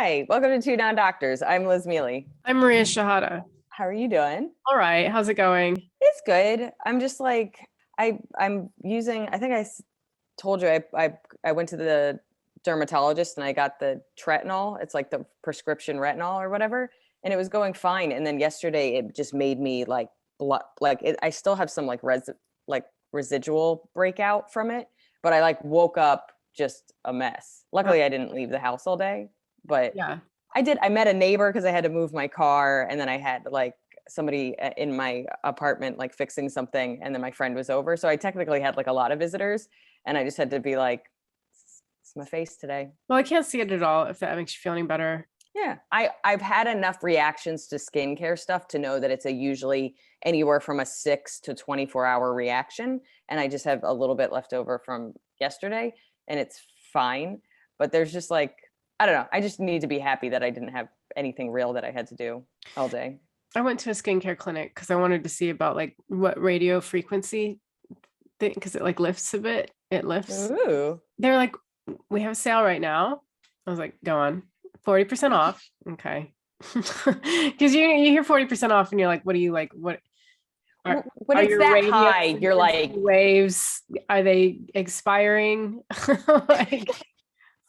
Hi, welcome to Two Non-Doctors. I'm Liz Mealy. I'm Maria Shahada. How are you doing? All right, how's it going? It's good. I'm just like I'm using. I think told you I went to the dermatologist and I got the tretinool. It's like the prescription retinol or whatever, and it was going fine. And then yesterday it just made me like I still have some like residual breakout from it, but I like woke up just a mess. Luckily, I didn't leave the house all day, but Yeah. I did. I met a neighbor because I had to move my car, and then I had like somebody in my apartment like fixing something, and then my friend was over. So I technically had like a lot of visitors, and I just had to be like, "It's my face today." Well, I can't see it at all if that makes you feel any better. Yeah, I've had enough reactions to skincare stuff to know that it's a usually anywhere from a 6 to 24 hour reaction, and I just have a little bit left over from yesterday, and it's fine. But there's just like I don't know. I just need to be happy that I didn't have anything real that I had to do all day. I went to a skincare clinic because I wanted to see about like what radio frequency thing because it like lifts a bit. It lifts. Ooh. They're like, we have a sale right now. I was like, go on, 40% off. Okay. Because you hear 40% off and you're like, what do you like? What When are it's your that radio high, you're like, waves? Are they expiring? Like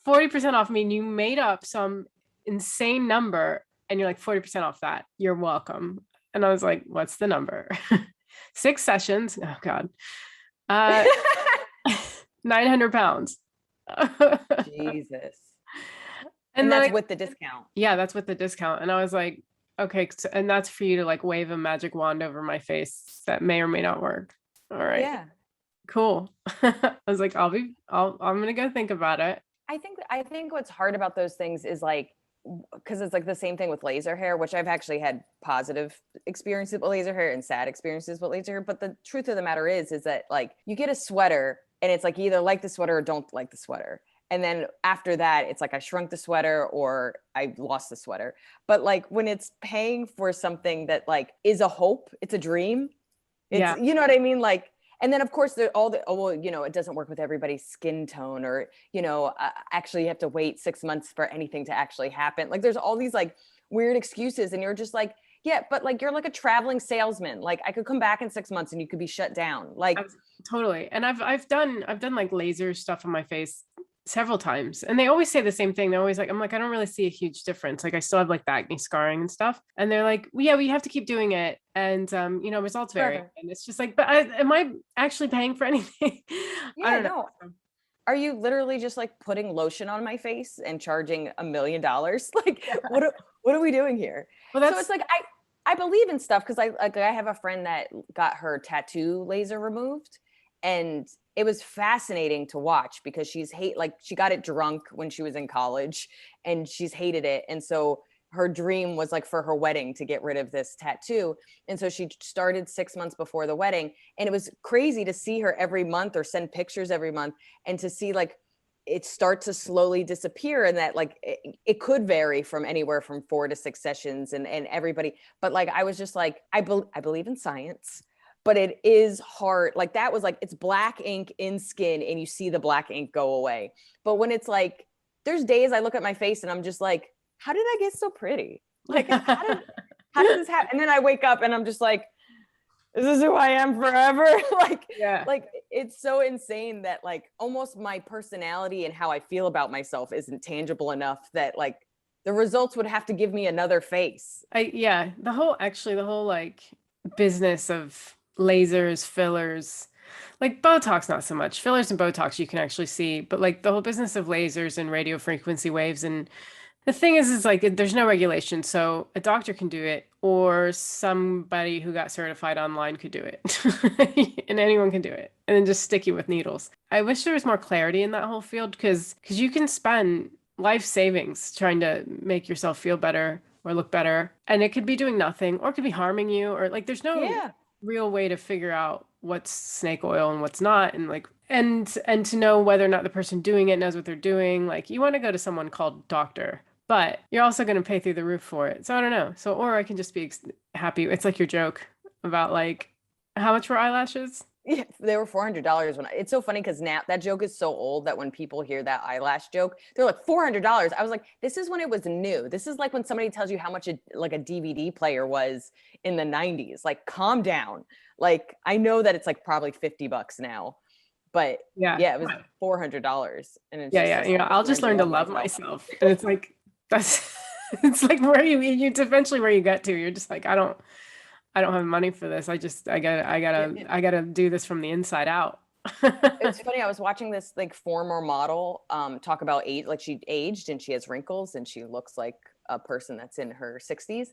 40% off mean you made up some insane number and you're like 40% off that. You're welcome. And I was like, what's the number? 6 sessions. Oh God. 900 pounds. Jesus. And That's then with the discount. yeah, that's with the discount. And I was like, okay, and that's for you to like wave a magic wand over my face that may or may not work. All right. Yeah. Cool. I was like, I'm gonna go think about it. I think what's hard about those things is like because it's like the same thing with laser hair, which I've actually had positive experiences with laser hair and sad experiences with laser hair. But the truth of the matter is that like you get a sweater and it's like you either like the sweater or don't like the sweater. And then after that, it's like I shrunk the sweater or I lost the sweater. But like when it's paying for something that like is a hope, it's a dream. It's, Yeah. you know what I mean? Like, and then of course all the, oh, well, it doesn't work with everybody's skin tone or, actually you have to wait 6 months for anything to actually happen. Like there's all these like weird excuses and you're just like, yeah, but like, you're like a traveling salesman. Like I could come back in 6 months and you could be shut down. Like, Totally. And I've done like laser stuff on my face several times and they always say the same thing. They're always like, I'm like, I don't really see a huge difference. Like I still have like the acne scarring and stuff. And they're like, well, yeah, we have to keep doing it. And results vary. forever. And it's just like, but am I actually paying for anything? Yeah, I don't no. know. Are you literally just like putting lotion on my face and charging $1 million? Like, what are we doing here? Well, So it's like I believe in stuff because I have a friend that got her tattoo laser removed, and it was fascinating to watch because she got it drunk when she was in college, and she's hated it, and so her dream was like for her wedding to get rid of this tattoo. And so she started 6 months before the wedding. And it was crazy to see her every month or send pictures every month and to see like it start to slowly disappear. And that like it could vary from anywhere from 4 to 6 sessions and everybody. But like I was just like, I believe in science, but it is hard. Like that was like it's black ink in skin and you see the black ink go away. But when it's like there's days I look at my face and I'm just like, how did I get so pretty? Like, how did this happen? And then I wake up and I'm just like, this is who I am forever. Like it's so insane that like almost my personality and how I feel about myself isn't tangible enough that like the results would have to give me another face. The whole like business of lasers, fillers, like Botox, not so much. Fillers and Botox you can actually see, but like the whole business of lasers and radio frequency waves and the thing is like there's no regulation, so a doctor can do it, or somebody who got certified online could do it, and anyone can do it, and then just stick you with needles. I wish there was more clarity in that whole field because you can spend life savings trying to make yourself feel better or look better, and it could be doing nothing, or it could be harming you, or like there's no Yeah. real way to figure out what's snake oil and what's not, and like and to know whether or not the person doing it knows what they're doing. Like you want to go to someone called doctor, but you're also going to pay through the roof for it. So I don't know. So, or I can just be happy. It's like your joke about like, how much were eyelashes? Yeah, they were $400 when it's so funny because now that joke is so old that when people hear that eyelash joke, they're like $400. I was like, this is when it was new. This is like when somebody tells you how much like a DVD player was in the 90s. Like, calm down. Like, I know that it's like probably $50 now, but yeah, it was $400. And it's just Yeah. I'll just learn to love myself. And it's like, that's, it's like where it's eventually where you get to. You're just like, I don't have money for this. I gotta do this from the inside out. It's funny. I was watching this like former model talk about age, like she aged and she has wrinkles and she looks like a person that's in her 60s.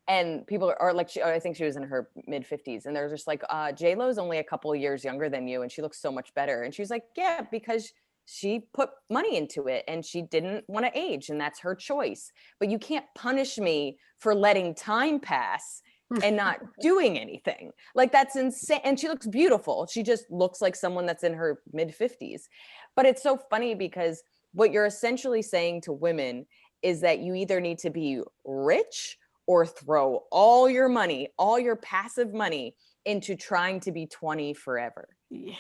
And people are like, I think she was in her mid 50s. And they're just like, J-Lo's only a couple of years younger than you and she looks so much better. And she was like, yeah, because she put money into it and she didn't want to age and that's her choice. But you can't punish me for letting time pass and not doing anything. Like, that's insane. And she looks beautiful. She just looks like someone that's in her mid 50s. But it's so funny because what you're essentially saying to women is that you either need to be rich or throw all your money, all your passive money into trying to be 20 forever. Yeah.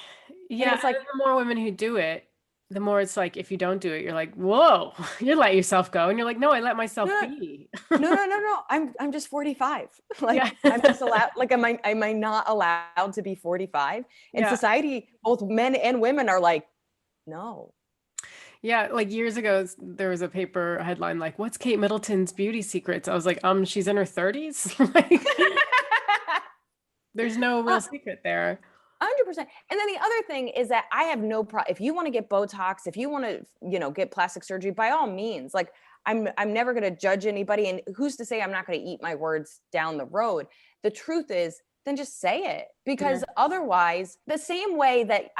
And it's like, the more women who do it, the more it's like, if you don't do it, you're like, whoa, you let yourself go. And you're like, no, I let myself be. No. I'm just 45. Like, I'm just allowed, like, am I not allowed to be 45? And society, both men and women are like, no. Yeah, like years ago, there was a paper headline like, "What's Kate Middleton's beauty secrets?" I was like, she's in her 30s. Like, there's no real secret there. 100%. And then the other thing is that I have no problem. If you want to get Botox, if you want to, get plastic surgery, by all means. Like, I'm never going to judge anybody. And who's to say I'm not going to eat my words down the road? The truth is, then just say it, because otherwise, the same way that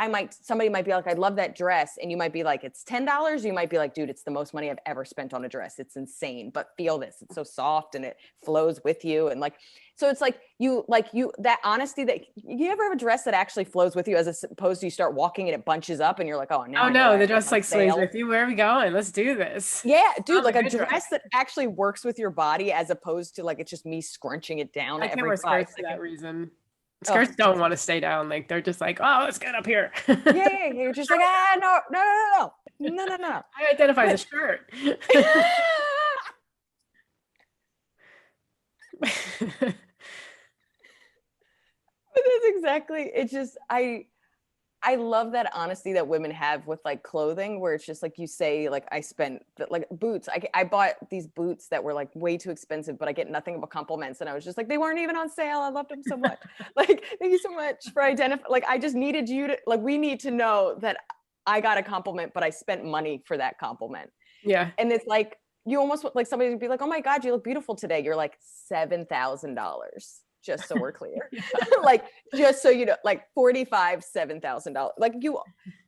somebody might be like, I love that dress. And you might be like, it's $10. You might be like, dude, it's the most money I've ever spent on a dress. It's insane, but feel this, it's so soft and it flows with you. And like, so it's like that honesty that you ever have a dress that actually flows with you as opposed to you start walking and it bunches up and you're like, oh, now. Oh no, the dress like sways with you. Where are we going? Let's do this. Yeah, dude, like a dress that actually works with your body as opposed to like, it's just me scrunching it down every 5 seconds. For that reason. Skirts don't want to stay down. Like, they're just like, oh, let's get up here. Yeah. You're just like, no. I identify as a shirt. That's exactly. It's just, I love that honesty that women have with like clothing, where it's just like, you say, like, I spent like boots. I bought these boots that were like way too expensive, but I get nothing but compliments. And I was just like, they weren't even on sale. I loved them so much. Like, thank you so much for identifying. Like, I just needed you to, like, we need to know that I got a compliment, but I spent money for that compliment. Yeah. And it's like, you almost like somebody would be like, oh my God, you look beautiful today. You're like $7,000. Just so we're clear. Like, just so you know, like $7,000. Like,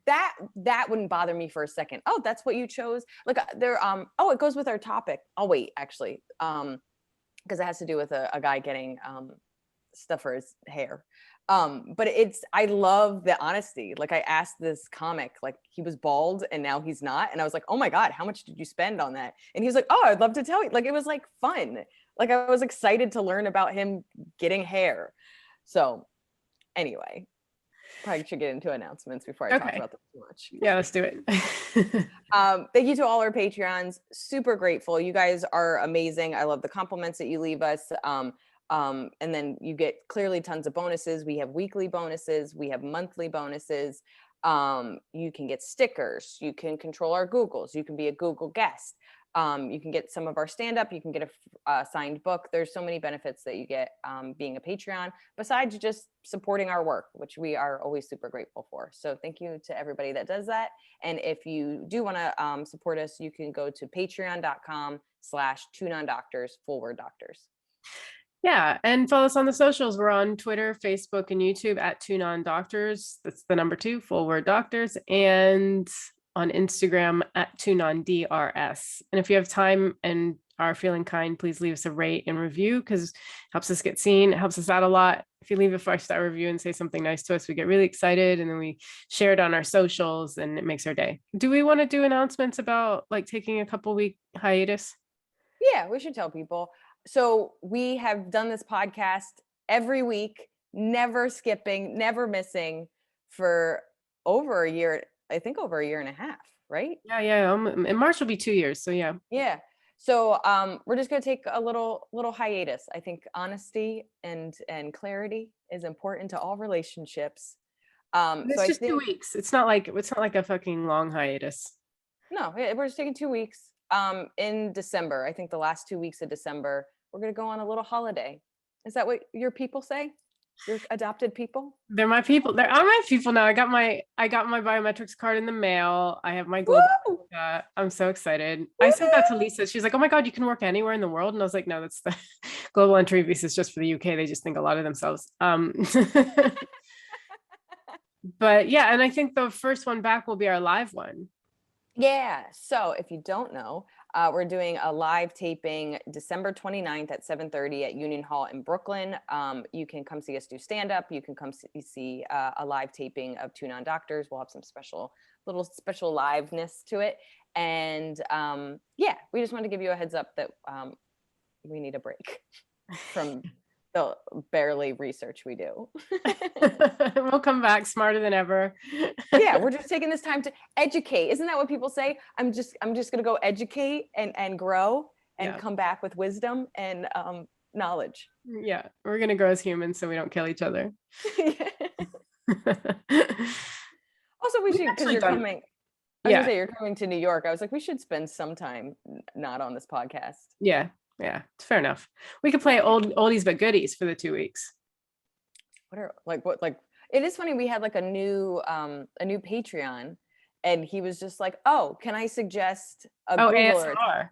that wouldn't bother me for a second. Oh, that's what you chose. Like, it goes with our topic. I'll wait, actually. Because it has to do with a guy getting stuff for his hair. But I love the honesty. Like, I asked this comic, like, he was bald and now he's not. And I was like, oh my God, how much did you spend on that? And he was like, oh, I'd love to tell you. Like, it was like fun. Like, I was excited to learn about him getting hair. So anyway, probably should get into announcements before I talk about this too much. Yeah, let's do it. Thank you to all our Patreons. Super grateful. You guys are amazing. I love the compliments that you leave us. And then you get clearly tons of bonuses. We have weekly bonuses. We have monthly bonuses. You can get stickers. You can control our Googles. You can be a Google guest. You can get some of our stand-up. You can get a signed book. There's so many benefits that you get being a Patreon, besides just supporting our work, which we are always super grateful for. So thank you to everybody that does that. And if you do want to support us, you can go to patreon.com/2nondoctors, full word doctors. Yeah, and follow us on the socials. We're on Twitter, Facebook, and YouTube at 2nondoctors. That's the number 2, full word doctors. And on Instagram at 2nondrs. And if you have time and are feeling kind, please leave us a rate and review, because it helps us get seen. It helps us out a lot. If you leave a 5-star review and say something nice to us, we get really excited, and then we share it on our socials, and it makes our day. Do we want to do announcements about like taking a couple week hiatus? Yeah, we should tell people. So we have done this podcast every week never skipping, never missing for over a year. I think over a year and a half, right? Yeah. In March will be 2 years. So yeah. Yeah. So we're just gonna take a little hiatus. I think honesty and clarity is important to all relationships. So It's I just two think weeks. It's not like a fucking long hiatus. no, we're just taking 2 weeks. In December, I think the last 2 weeks of December, we're gonna go on a little holiday. Is that what your people say? Your adopted people? They're my people. They're my people now. I got my biometrics card in the mail. I have my global. Woo! I'm so excited. I said that to Woo! Lisa. She's like, "Oh my God, you can work anywhere in the world." And I was like, "No, that's the global entry visa is just for the UK. They just think a lot of themselves." But yeah, and I think the first one back will be our live one. Yeah. So if you don't know, we're doing a live taping December 29th at 7:30 at Union Hall in Brooklyn. You can come see us do stand up. You can come see a live taping of Two Non-Doctors. We'll have some special liveness to it. And yeah, we just wanted to give you a heads up that we need a break from the barely research we do. We'll come back smarter than ever. Yeah, we're just taking this time to educate. Isn't that what people say? I'm just gonna go educate and grow and come back with wisdom and knowledge. Yeah, we're gonna grow as humans so we don't kill each other. Also, we should, because you're coming. I was gonna say you're coming to New York. I was like, we should spend some time not on this podcast. Yeah, it's fair enough. We could play oldies but goodies for the 2 weeks. It is funny, we had like a new Patreon, and he was just like, oh, can I suggest a Google ASMR?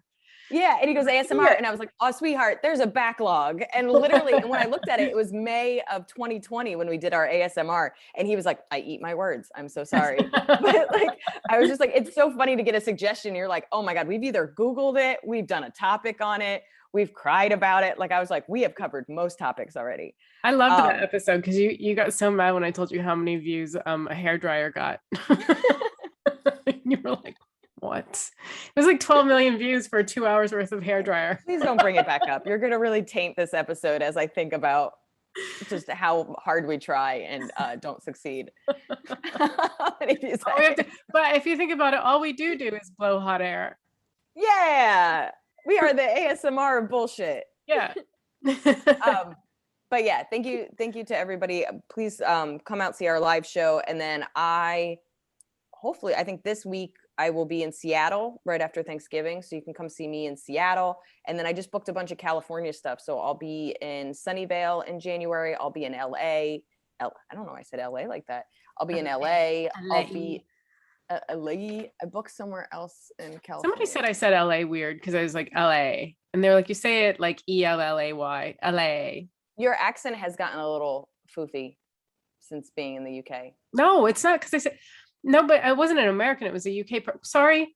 Yeah, and he goes ASMR, and I was like, oh, sweetheart, there's a backlog. And literally, and when I looked at it, it was May of 2020 when we did our ASMR, and he was like, I eat my words, I'm so sorry. But like, I was just like, it's so funny to get a suggestion. You're like, oh my God, we've either Googled it, we've done a topic on it, we've cried about it. Like, I was like, we have covered most topics already. I loved that episode because you got so mad when I told you how many views a hairdryer got. You were like, what? It was like 12 million views for 2 hours worth of hairdryer. Please don't bring it back up. You're going to really taint this episode as I think about just how hard we try and don't succeed. But if you think about it, all we do is blow hot air. Yeah. We are the ASMR of bullshit. Yeah. But yeah, thank you to everybody. Please come out, see our live show. And then I think this week I will be in Seattle right after Thanksgiving. So you can come see me in Seattle. And then I just booked a bunch of California stuff. So I'll be in Sunnyvale in January. I'll be in LA. I don't know why I said LA like that. I'll be in LA. I'll be LA. I booked somewhere else in California. Somebody said I said LA weird because I was like LA. And they're like, you say it like ELLAY, LA. Your accent has gotten a little foofy since being in the UK. No, it's not, because I said no, but I wasn't an American. It was a UK. Sorry.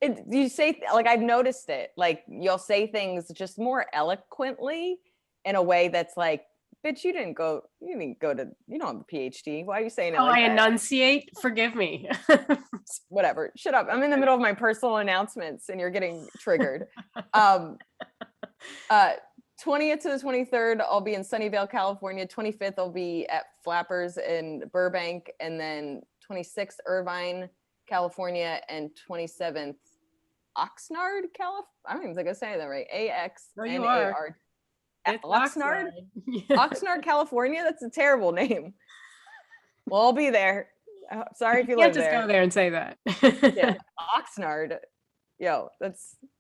You say, like, I've noticed it. Like, you'll say things just more eloquently in a way that's like, bitch, you don't have a PhD. Why are you saying it like I that? enunciate? Forgive me. Whatever. Shut up. I'm in the middle of my personal announcements and you're getting triggered. 20th to the 23rd, I'll be in Sunnyvale, California. 25th, I'll be at Flappers in Burbank. And then 26th, Irvine, California. And 27th, Oxnard, California. I don't even think I'm saying that right. AXNAR. Oxnard? Oxnard, California? That's a terrible name. Well, I'll be there. Sorry if you live there. Just go there and say that. Yeah, Oxnard. Yo, that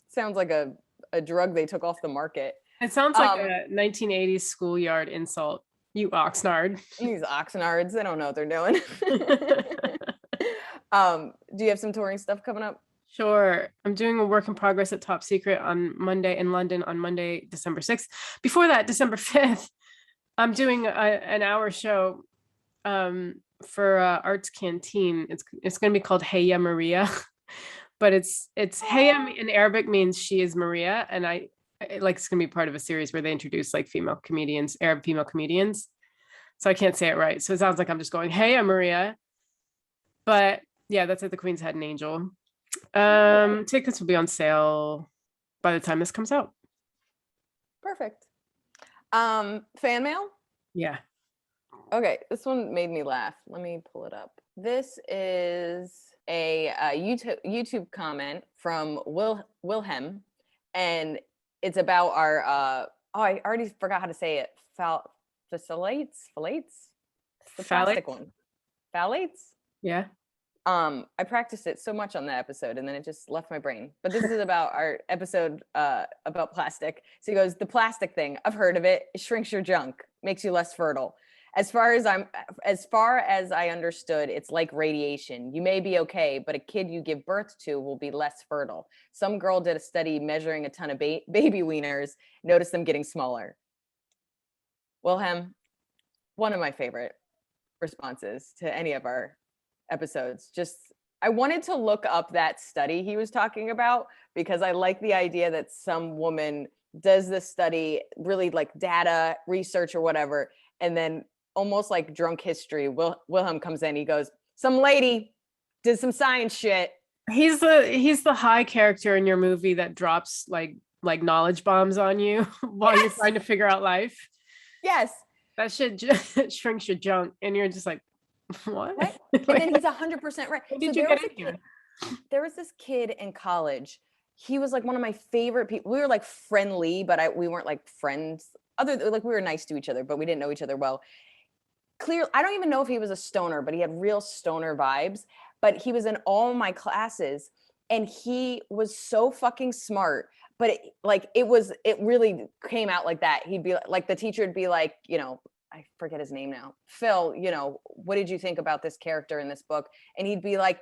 sounds like a drug they took off the market. It sounds like a 1980s schoolyard insult. You Oxnard. These Oxnards, they don't know what they're doing. Do you have some touring stuff coming up? Sure. I'm doing a work in progress at Top Secret on Monday in London on Monday, December 6th. Before that, December 5th, I'm doing an hour show for Arts Canteen. It's going to be called Heya Maria, but it's Heya in Arabic means she is Maria, and it's going to be part of a series where they introduce like Arab female comedians. So I can't say it right. So it sounds like I'm just going, Heya Maria. But yeah, that's at the Queen's Head and Angel. Tickets will be on sale by the time this comes out. Perfect. Fan mail? Yeah. Okay, this one made me laugh. Let me pull it up. This is a YouTube comment from Wilhem, and it's about our I already forgot how to say it. Phthalates? The plastic one. Phthalates? Yeah. I practiced it so much on that episode and then it just left my brain. But this is about our episode about plastic. So he goes, the plastic thing, I've heard of it. It shrinks your junk, makes you less fertile. As far as I understood, it's like radiation. You may be okay, but a kid you give birth to will be less fertile. Some girl did a study measuring a ton of baby wieners, noticed them getting smaller. Wilhem, one of my favorite responses to any of our episodes. Just, I wanted to look up that study he was talking about because I like the idea that some woman does this study, really like data research or whatever, and then almost like drunk history, Wilhem comes in, he goes, some lady did some science shit. He's the high character in your movie that drops like knowledge bombs on you while you're trying to figure out life. Yes. That shit just shrinks your junk and you're just like, what? And then he's 100% right. What did you get in here? There was this kid in college. He was like one of my favorite people. We were like friendly, but we weren't like friends. Like we were nice to each other, but we didn't know each other well. Clearly, I don't even know if he was a stoner, but he had real stoner vibes. But he was in all my classes and he was so fucking smart. But it really came out like that. He'd be like, the teacher would be like, you know, I forget his name now. Phil, you know, what did you think about this character in this book? And he'd be like,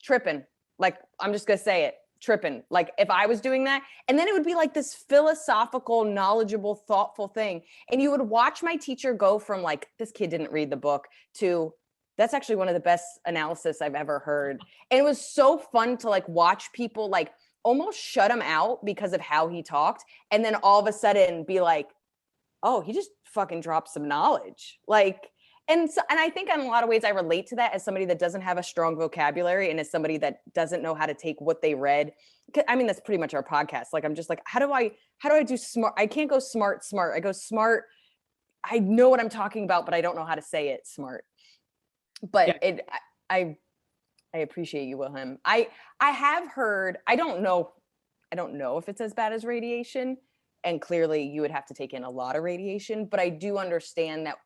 tripping. Like, I'm just going to say it, tripping. Like if I was doing that. And then it would be like this philosophical, knowledgeable, thoughtful thing. And you would watch my teacher go from like, this kid didn't read the book to that's actually one of the best analysis I've ever heard. And it was so fun to like watch people like almost shut him out because of how he talked. And then all of a sudden be like, oh, he just fucking dropped some knowledge. Like, and I think in a lot of ways I relate to that as somebody that doesn't have a strong vocabulary and as somebody that doesn't know how to take what they read. I mean, that's pretty much our podcast. Like, I'm just like, how do I do smart? I can't go smart. I go smart. I know what I'm talking about, but I don't know how to say it smart. But yeah. I appreciate you, Wilhem. I have heard, I don't know if it's as bad as radiation. And clearly you would have to take in a lot of radiation, but I do understand that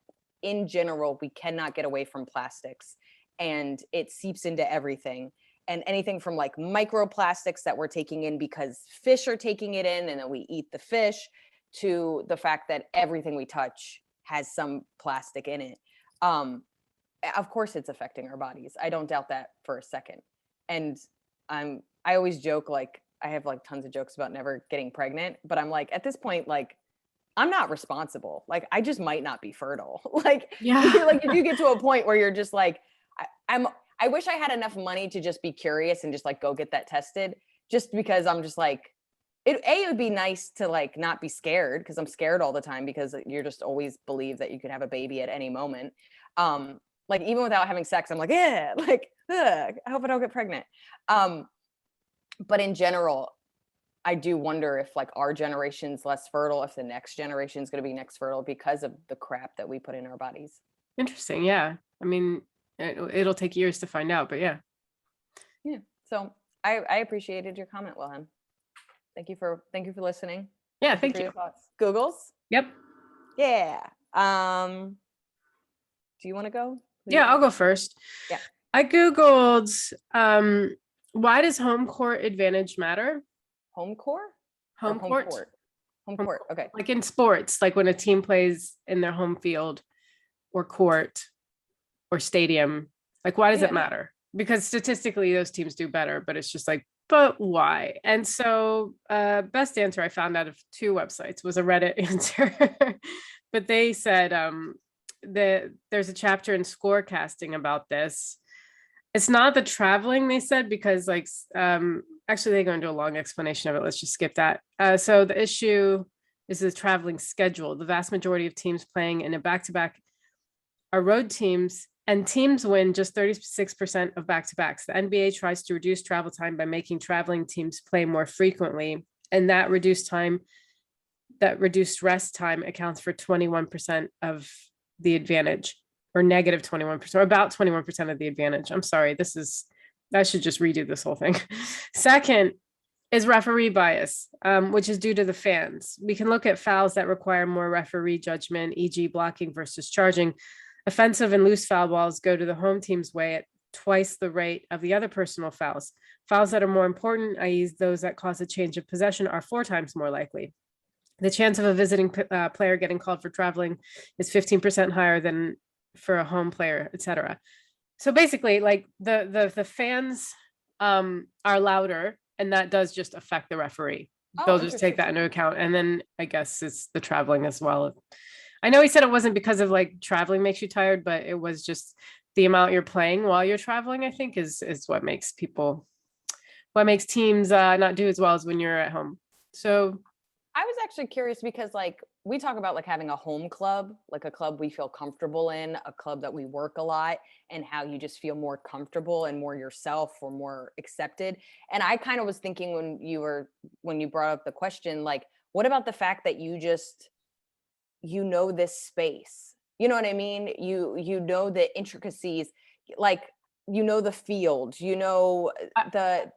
in general, we cannot get away from plastics and it seeps into everything. And anything from like microplastics that we're taking in because fish are taking it in and then we eat the fish, to the fact that everything we touch has some plastic in it. Of course it's affecting our bodies. I don't doubt that for a second. And I always joke, like, I have like tons of jokes about never getting pregnant, but I'm like, at this point, like, I'm not responsible. Like, I just might not be fertile. Like, like if you get to a point where you're just like, I wish I had enough money to just be curious and just like go get that tested, just because I'm just like, it would be nice to like not be scared, because I'm scared all the time because you're just always believe that you could have a baby at any moment. Like even without having sex, I'm like, yeah, like, I hope I don't get pregnant. But in general, I do wonder if like our generation's less fertile, if the next generation is going to be next fertile because of the crap that we put in our bodies. Interesting. Yeah. I mean, it'll take years to find out, but yeah. Yeah. So I appreciated your comment, Wilhem. Thank you for listening. Yeah. Thank you. Your thoughts. Googles? Yep. Yeah. Do you want to go? Yeah, I'll go first. Yeah. I Googled, why does home court advantage matter? Home court? Home court. Home court. Okay. Like in sports, like when a team plays in their home field or court or stadium, like why does it matter? Because statistically those teams do better, but it's just like, but why? And so best answer I found out of 2 websites was a Reddit answer. But they said there's a chapter in Scorecasting about this. It's not the traveling, they said, because like actually they go into a long explanation of it. Let's just skip that. So the issue is the traveling schedule. The vast majority of teams playing in a back-to-back are road teams, and teams win just 36% of back-to-backs. The NBA tries to reduce travel time by making traveling teams play more frequently, and that reduced time that reduced rest time accounts for 21% of the advantage, or negative 21%, or about 21% of the advantage. I'm sorry, I should just redo this whole thing. Second is referee bias, which is due to the fans. We can look at fouls that require more referee judgment, e.g. blocking versus charging. Offensive and loose foul balls go to the home team's way at twice the rate of the other personal fouls. Fouls that are more important, i.e. those that cause a change of possession, are 4 times more likely. The chance of a visiting player getting called for traveling is 15% higher than for a home player, etc. So basically, like the fans are louder, and that does just affect the referee. They'll just take that into account. And then I guess it's the traveling as well. I know he said it wasn't because of like traveling makes you tired, but it was just the amount you're playing while you're traveling, I think is what makes teams not do as well as when you're at home. So I was actually curious because like we talk about like having a home club, like a club we feel comfortable in, a club that we work a lot, and how you just feel more comfortable and more yourself or more accepted. And I kind of was thinking when you brought up the question, like, what about the fact that you know this space? You know what I mean? You know the intricacies, like you know the field, you know the.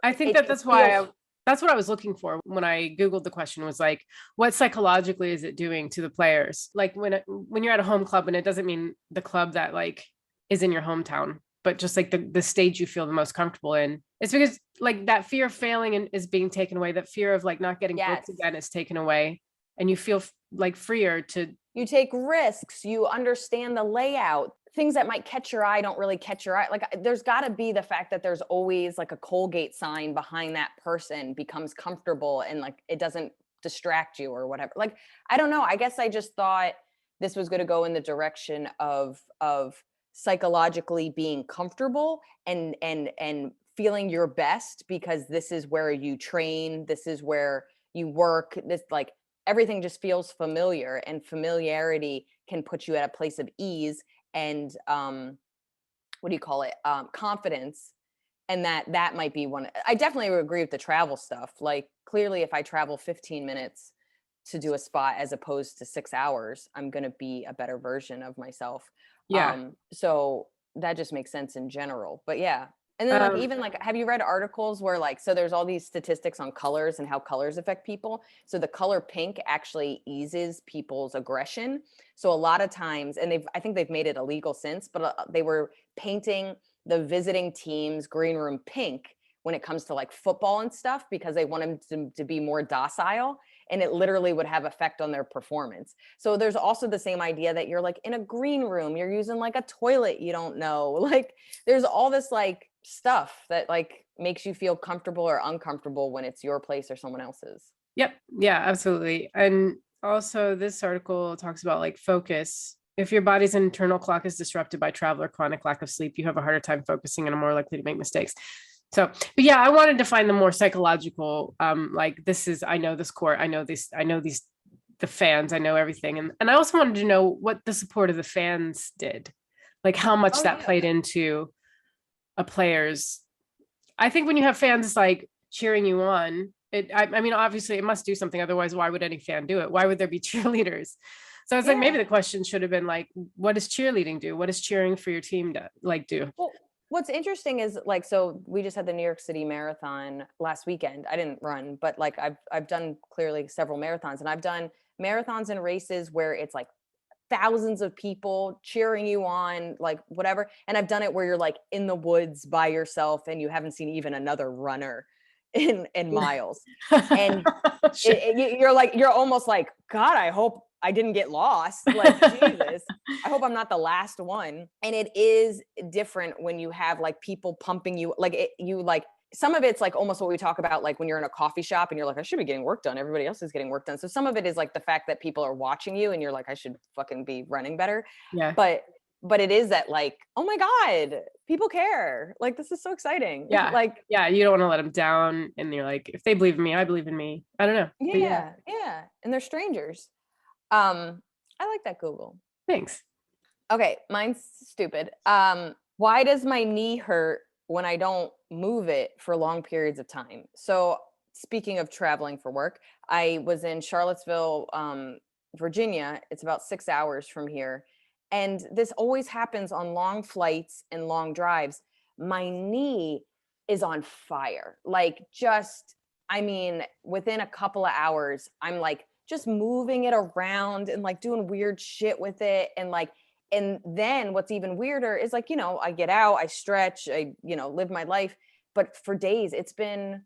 I think that's why that's what I was looking for when I Googled the question, was like, what psychologically is it doing to the players? Like when you're at a home club, and it doesn't mean the club that like is in your hometown, but just like the stage you feel the most comfortable in. It's because like that fear of failing is being taken away. That fear of like not getting booked again is taken away. And you feel like freer to. You take risks, you understand the layout. Things that might catch your eye don't really catch your eye. Like there's got to be the fact that there's always like a Colgate sign behind that person becomes comfortable, and like it doesn't distract you or whatever. Like, I don't know. I guess I just thought this was going to go in the direction of psychologically being comfortable and feeling your best, because this is where you train. This is where you work. This like everything just feels familiar, and familiarity can put you at a place of ease and what do you call it? Confidence. And that might be one. I definitely would agree with the travel stuff. Like clearly if I travel 15 minutes to do a spot as opposed to 6 hours, I'm going to be a better version of myself. Yeah. So that just makes sense in general. But yeah. And then like even like, have you read articles where like, so there's all these statistics on colors and how colors affect people. So the color pink actually eases people's aggression. So a lot of times, and I think they've made it illegal since, but they were painting the visiting team's green room pink when it comes to like football and stuff, because they want them to be more docile, and it literally would have effect on their performance. So there's also the same idea that you're like in a green room, you're using like a toilet you don't know. Like there's all this like stuff that like makes you feel comfortable or uncomfortable when it's your place or someone else's. Yep. Yeah, absolutely. And also this article talks about like focus. If your body's internal clock is disrupted by travel or chronic lack of sleep, you have a harder time focusing and are more likely to make mistakes. So, but yeah, I wanted to find the more psychological, like this is, I know this court, I know these, the fans, I know everything. And I also wanted to know what the support of the fans did, like how much that played into a player's. I think when you have fans like cheering you on, I mean, obviously it must do something. Otherwise, why would any fan do it? Why would there be cheerleaders? So it's like, maybe the question should have been like, what does cheerleading do? What does cheering for your team do? Well, what's interesting is like, so we just had the New York City Marathon last weekend. I didn't run, but like I've done clearly several marathons, and I've done marathons and races where it's like thousands of people cheering you on, like whatever. And I've done it where you're like in the woods by yourself and you haven't seen even another runner in miles. And you're almost like, God, I hope I didn't get lost. Like, Jesus, I hope I'm not the last one. And it is different when you have like people pumping you, like you like, some of it's like almost what we talk about, like when you're in a coffee shop and you're like, I should be getting work done. Everybody else is getting work done. So some of it is like the fact that people are watching you and you're like, I should fucking be running better. Yeah. But it is that like, oh my God, people care. Like, this is so exciting. Yeah. Like, yeah, you don't want to let them down. And you're like, if they believe in me, I believe in me. I don't know. Yeah. And they're strangers. I like that Google. Thanks. Okay. Mine's stupid. Why does my knee hurt when I don't move it for long periods of time? So speaking of traveling for work, I was in Charlottesville, Virginia. It's about 6 hours from here. And this always happens on long flights and long drives. My knee is on fire. Like, just, I mean, within a couple of hours, I'm like just moving it around and like doing weird shit with it. And like, and then what's even weirder is like, I get out, I stretch, I, live my life. But for days, it's been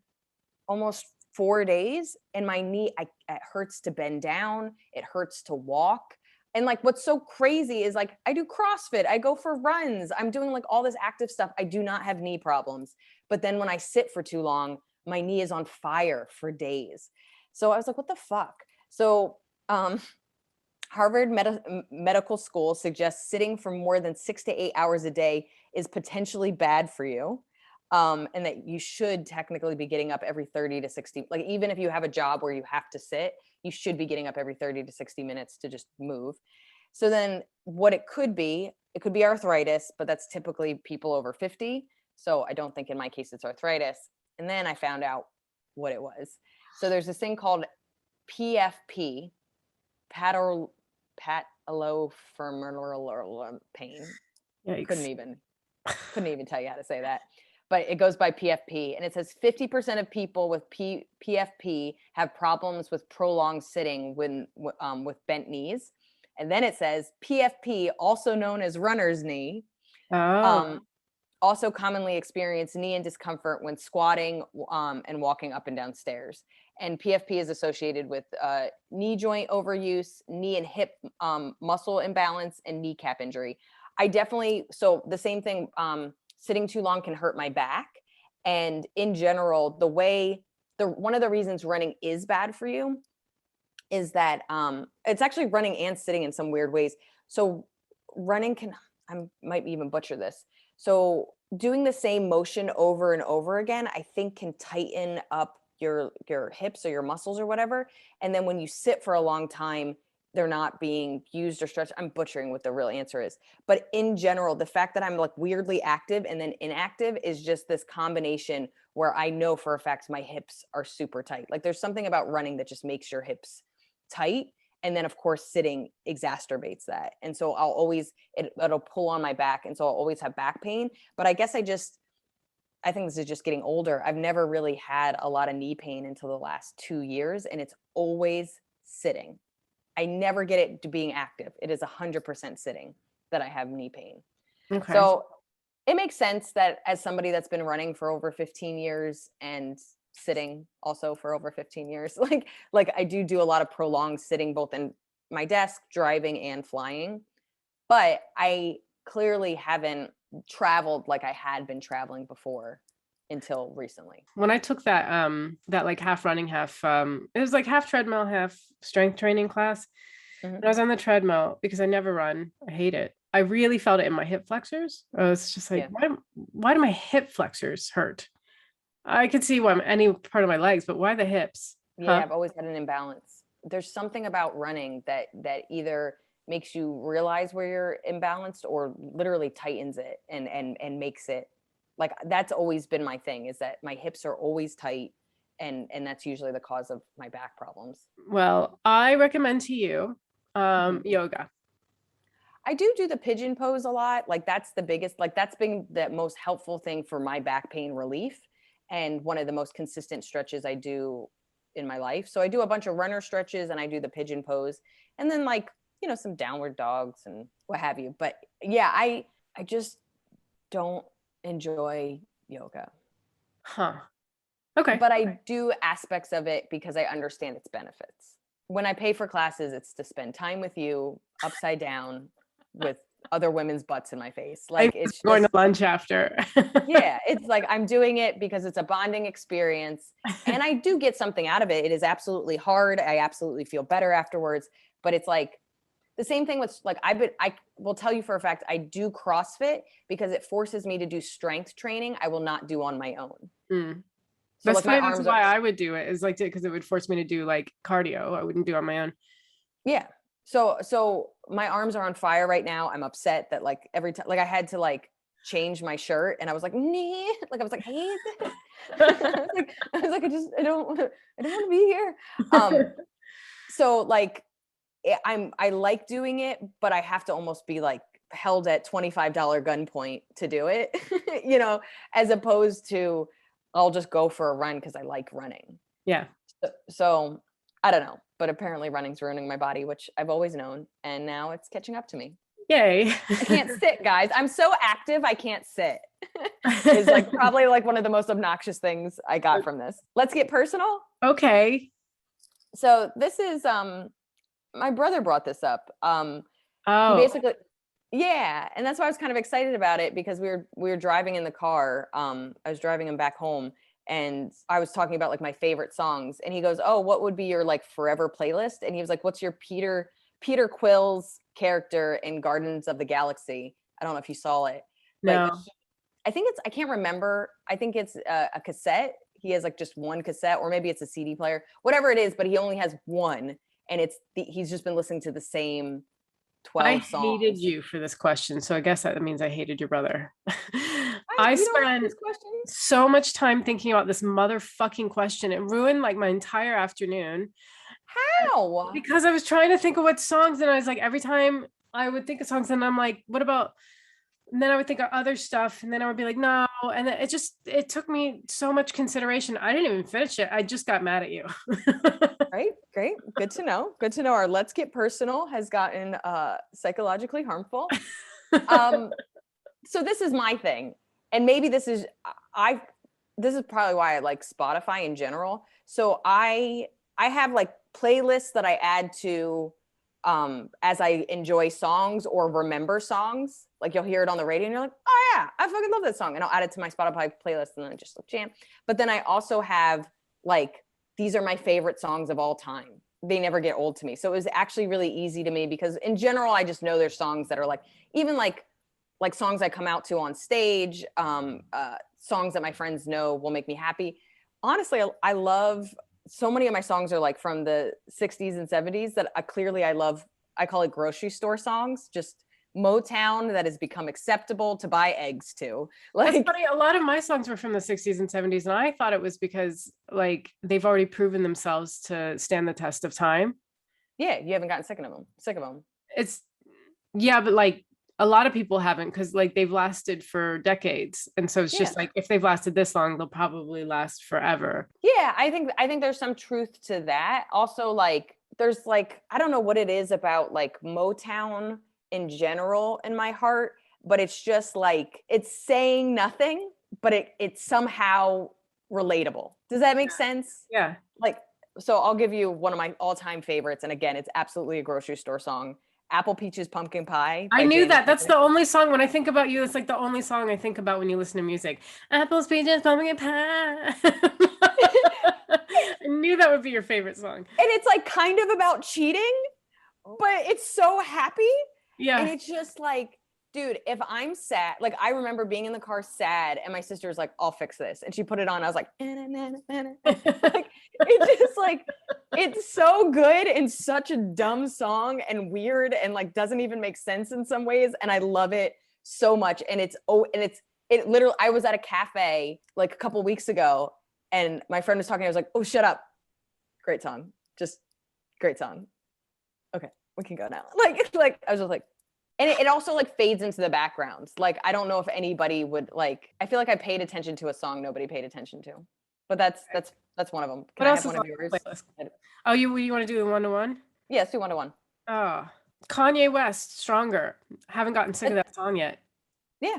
almost 4 days, and my knee, it hurts to bend down. It hurts to walk. And like, what's so crazy is like, I do CrossFit, I go for runs, I'm doing like all this active stuff. I do not have knee problems. But then when I sit for too long, my knee is on fire for days. So I was like, what the fuck? So Harvard Medical School suggests sitting for more than 6 to 8 hours a day is potentially bad for you. And that you should technically be getting up every 30 to 60, like even if you have a job where you have to sit, you should be getting up every 30 to 60 minutes to just move. So then what it could be arthritis, but that's typically people over 50. So I don't think in my case it's arthritis. And then I found out what it was. So there's this thing called PFP, patellofemoral pain. Yikes. Couldn't even tell you how to say that. But it goes by PFP, and it says 50% of people with PFP have problems with prolonged sitting with bent knees. And then it says PFP, also known as runner's knee, also commonly experience knee and discomfort when squatting and walking up and down stairs. And PFP is associated with knee joint overuse, knee and hip muscle imbalance, and kneecap injury. So the same thing, sitting too long can hurt my back. And in general, one of the reasons running is bad for you is that it's actually running and sitting in some weird ways. So running I might even butcher this. So doing the same motion over and over again, I think can tighten up your hips or your muscles or whatever. And then when you sit for a long time, they're not being used or stretched. I'm butchering what the real answer is. But in general, the fact that I'm like weirdly active and then inactive is just this combination where I know for a fact my hips are super tight. Like there's something about running that just makes your hips tight. And then of course, sitting exacerbates that. And so it'll pull on my back. And so I'll always have back pain. But I guess I think this is just getting older. I've never really had a lot of knee pain until the last 2 years. And it's always sitting. I never get it to being active. It is 100% sitting that I have knee pain. Okay. So it makes sense that as somebody that's been running for over 15 years and sitting also for over 15 years, like I do a lot of prolonged sitting, both in my desk, driving and flying. But I clearly haven't traveled like I had been traveling before until recently. When I took that like half running, half it was like half treadmill, half strength training class. Mm-hmm. And I was on the treadmill because I never run. I hate it. I really felt it in my hip flexors. I was just like, why do my hip flexors hurt? I could see why any part of my legs, but why the hips? Yeah, I've always had an imbalance. There's something about running that either makes you realize where you're imbalanced or literally tightens it and makes it. Like that's always been my thing, is that my hips are always tight, and that's usually the cause of my back problems. Well, I recommend to you yoga. I do the pigeon pose a lot. Like that's the biggest, like that's been the most helpful thing for my back pain relief, and one of the most consistent stretches I do in my life. So I do a bunch of runner stretches and I do the pigeon pose, and then like, some downward dogs and what have you. But yeah, I just don't enjoy yoga. Huh. Okay. But I do aspects of it because I understand its benefits. When I pay for classes, it's to spend time with you upside down with other women's butts in my face. Like it's going to lunch after. Yeah, it's like I'm doing it because it's a bonding experience, and I do get something out of it. It is absolutely hard. I absolutely feel better afterwards, but it's like the same thing with like I will tell you for a fact I do CrossFit because it forces me to do strength training I will not do on my own. So that's why I would do it, is like because it would force me to do like cardio I wouldn't do on my own. Yeah. So my arms are on fire right now. I'm upset that like every time, like I had to like change my shirt, and I was like, nee, like I was like, hey, I don't want to be here. So like, I like doing it, but I have to almost be like held at $25 gunpoint to do it, you know, as opposed to I'll just go for a run because I like running. Yeah. So I don't know, but apparently running's ruining my body, which I've always known, and now it's catching up to me. Yay. I can't sit, guys. I'm so active, I can't sit. Is like probably like one of the most obnoxious things I got from this. Let's get personal. Okay. So this is my brother brought this up. He basically, yeah, and that's why I was kind of excited about it, because we were driving in the car. I was driving him back home, and I was talking about like my favorite songs, and he goes, "Oh, what would be your like forever playlist?" And he was like, "What's your Peter Quill's character in Guardians of the Galaxy?" I don't know if you saw it. No. I think I can't remember. I think it's a cassette. He has like just one cassette, or maybe it's a CD player, whatever it is, but he only has one. And he's just been listening to the same 12 songs. I hated you for this question, so I guess that means I hated your brother. I spent so much time thinking about this motherfucking question. It ruined like my entire afternoon. How? Because I was trying to think of what songs, and I was like, every time I would think of songs, and I'm like, what about? And then I would think of other stuff, and then I would be like, no. And then it took me so much consideration. I didn't even finish it. I just got mad at you. Right. Great. Good to know. Good to know. Our Let's Get Personal has gotten psychologically harmful. So this is my thing. And maybe this is probably why I like Spotify in general. So I have like playlists that I add to as I enjoy songs or remember songs. Like you'll hear it on the radio and you're like, oh yeah, I fucking love that song. And I'll add it to my Spotify playlist and then just like jam. But then I also have like, these are my favorite songs of all time. They never get old to me. So it was actually really easy to me, because in general, I just know there's songs that are like, even like songs I come out to on stage, songs that my friends know will make me happy. Honestly, I love, so many of my songs are like from the 60s and 70s that I love. I call it grocery store songs, just Motown that has become acceptable to buy eggs to. Like, that's funny. A lot of my songs were from the 60s and 70s, and I thought it was because like they've already proven themselves to stand the test of time. Yeah, you haven't gotten sick of them. But like a lot of people haven't, because like they've lasted for decades, and so it's just like, if they've lasted this long, they'll probably last forever. Yeah, I think there's some truth to that. Also, like there's like, I don't know what it is about like Motown in general in my heart, but it's just like, it's saying nothing, but it's somehow relatable. Does that make sense? Yeah. Like, so I'll give you one of my all-time favorites, and again, it's absolutely a grocery store song. Apple Peaches Pumpkin Pie. I knew that. That's the only song when I think about you. It's like the only song I think about when you listen to music. Apples, peaches, pumpkin pie. I knew that would be your favorite song. And it's like kind of about cheating, but it's so happy. Yeah. And it's just like, dude, if I'm sad, like I remember being in the car sad, and my sister was like, I'll fix this. And she put it on. I was like, like it's just like, it's so good and such a dumb song and weird and like doesn't even make sense in some ways. And I love it so much. And it literally, I was at a cafe like a couple weeks ago, and my friend was talking. I was like, oh, shut up. Great song. Just great song. Okay, we can go now. Like I was just like, and it also like fades into the background. Like, I don't know if anybody would like, I feel like I paid attention to a song nobody paid attention to, but that's one of them. Can I have one of yours? Oh, you want to do the one-to-one? Yes, do one-to-one. Oh, Kanye West, Stronger. Haven't gotten sick of that song yet. Yeah.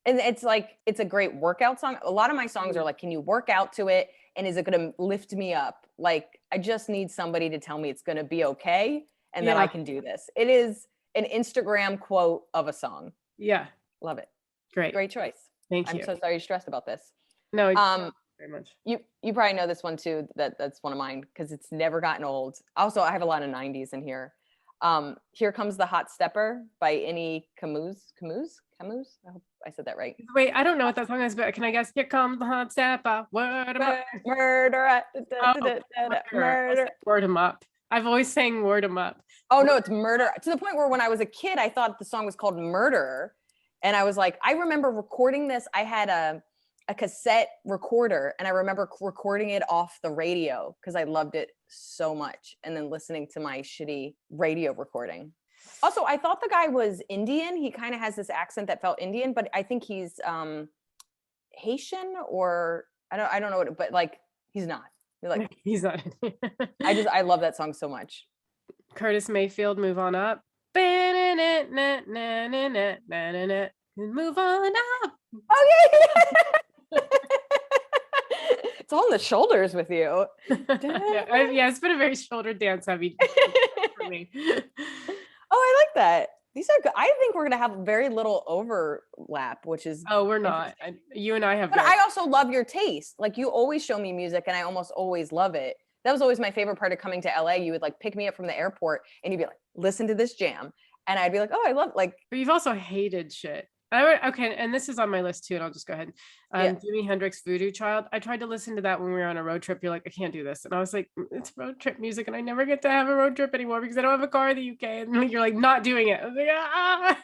And it's like, it's a great workout song. A lot of my songs are like, can you work out to it? And is it going to lift me up? Like, I just need somebody to tell me it's going to be okay. And then I can do this. It is an Instagram quote of a song. Yeah. Love it. Great choice. Thank you. I'm so sorry you're stressed about this. No, very much. You probably know this one too. That's one of mine, because it's never gotten old. Also, I have a lot of 90s in here. Here Comes the Hot Stepper by Any Camus. I hope I said that right. Wait, I don't know what that song is, but can I guess? Here Comes the Hot Stepper. Word 'em up. Murder. Murder. Word 'em up. I've always sang Word 'em up. Oh no, it's Murder. To the point where when I was a kid, I thought the song was called Murder. And I was like, I remember recording this. I had a cassette recorder, and I remember recording it off the radio because I loved it so much, and then listening to my shitty radio recording. Also, I thought the guy was Indian. He kind of has this accent that felt Indian, but I think he's Haitian, or I don't know what, but like he's not. Like he's not. I love that song so much. Curtis Mayfield, Move On Up. Move on up. Oh yeah. It's all in the shoulders with you. Yeah, it's been a very shoulder dance heavy for me. Oh, I like that. These are good. I think we're gonna have very little overlap, which is we're not. You and I have. But I also love your taste. Like you always show me music, and I almost always love it. That was always my favorite part of coming to LA. You would like pick me up from the airport, and you'd be like, "Listen to this jam," and I'd be like, "Oh, I love like." But you've also hated shit. Okay, and this is on my list too, and I'll just go ahead. Jimi Hendrix, Voodoo Child. I tried to listen to that when we were on a road trip. You're like, I can't do this, and I was like, it's road trip music, and I never get to have a road trip anymore because I don't have a car in the UK. And you're like, not doing it. I was like, ah.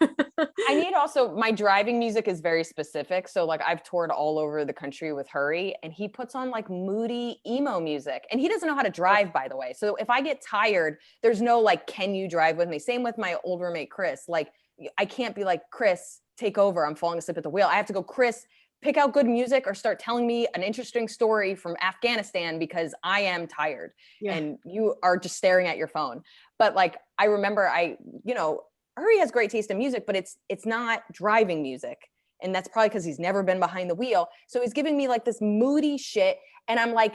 I need also my driving music is very specific. So like I've toured all over the country with Hurry, and he puts on like moody emo music, and he doesn't know how to drive, by the way. So if I get tired, there's no like, can you drive with me? Same with my old roommate Chris. Like I can't be like, Chris, take over, I'm falling asleep at the wheel. I have to go, Chris, pick out good music or start telling me an interesting story from Afghanistan because I am tired. And you are just staring at your phone. But like I remember Hurry has great taste in music, but it's not driving music. And that's probably because he's never been behind the wheel. So he's giving me like this moody shit, and I'm like,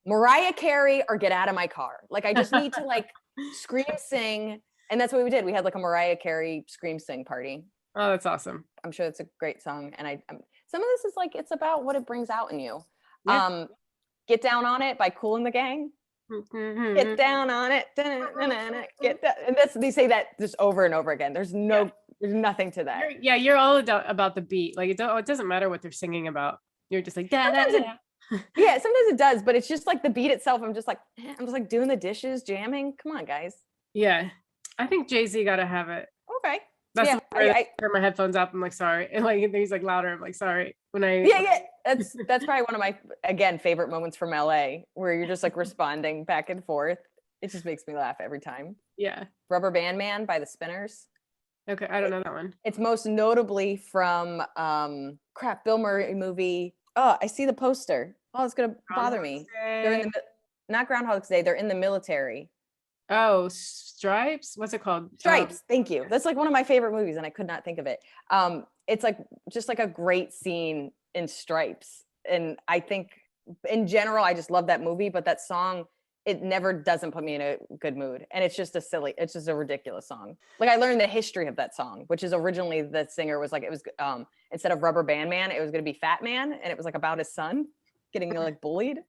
Mariah Carey or get out of my car. Like I just need to like scream sing. And that's what we did. We had like a Mariah Carey scream sing party. Oh, that's awesome. I'm sure it's a great song. And some of this is like, it's about what it brings out in you. Yeah. Get Down on It by Kool and the Gang. Get down on it. Get that. And they say that just over and over again. There's nothing to that. You're all about the beat. Like it doesn't matter what they're singing about. You're just like, yeah, sometimes it does, but it's just like the beat itself. I'm just like doing the dishes, jamming. Come on, guys. Yeah. I think Jay-Z got to have it. Okay. That's I turn my headphones up. I'm like, sorry. And like he's like louder. I'm like, sorry. That's probably one of my favorite moments from LA, where you're just like responding back and forth. It just makes me laugh every time. Yeah. Rubber Band Man by the Spinners. Okay, I don't know that one. It's most notably from Bill Murray movie. Oh, I see the poster. Oh, it's gonna bother me. They're not Groundhog's Day. They're in the military. Oh, Stripes? What's it called? Stripes. Thank you. That's like one of my favorite movies, and I could not think of it. It's like just like a great scene in Stripes, and I think in general I just love that movie. But that song, it never doesn't put me in a good mood, and it's just a ridiculous song. Like I learned the history of that song, which is originally the singer was like, it was instead of Rubber Band Man, it was going to be Fat Man, and it was like about his son getting like bullied.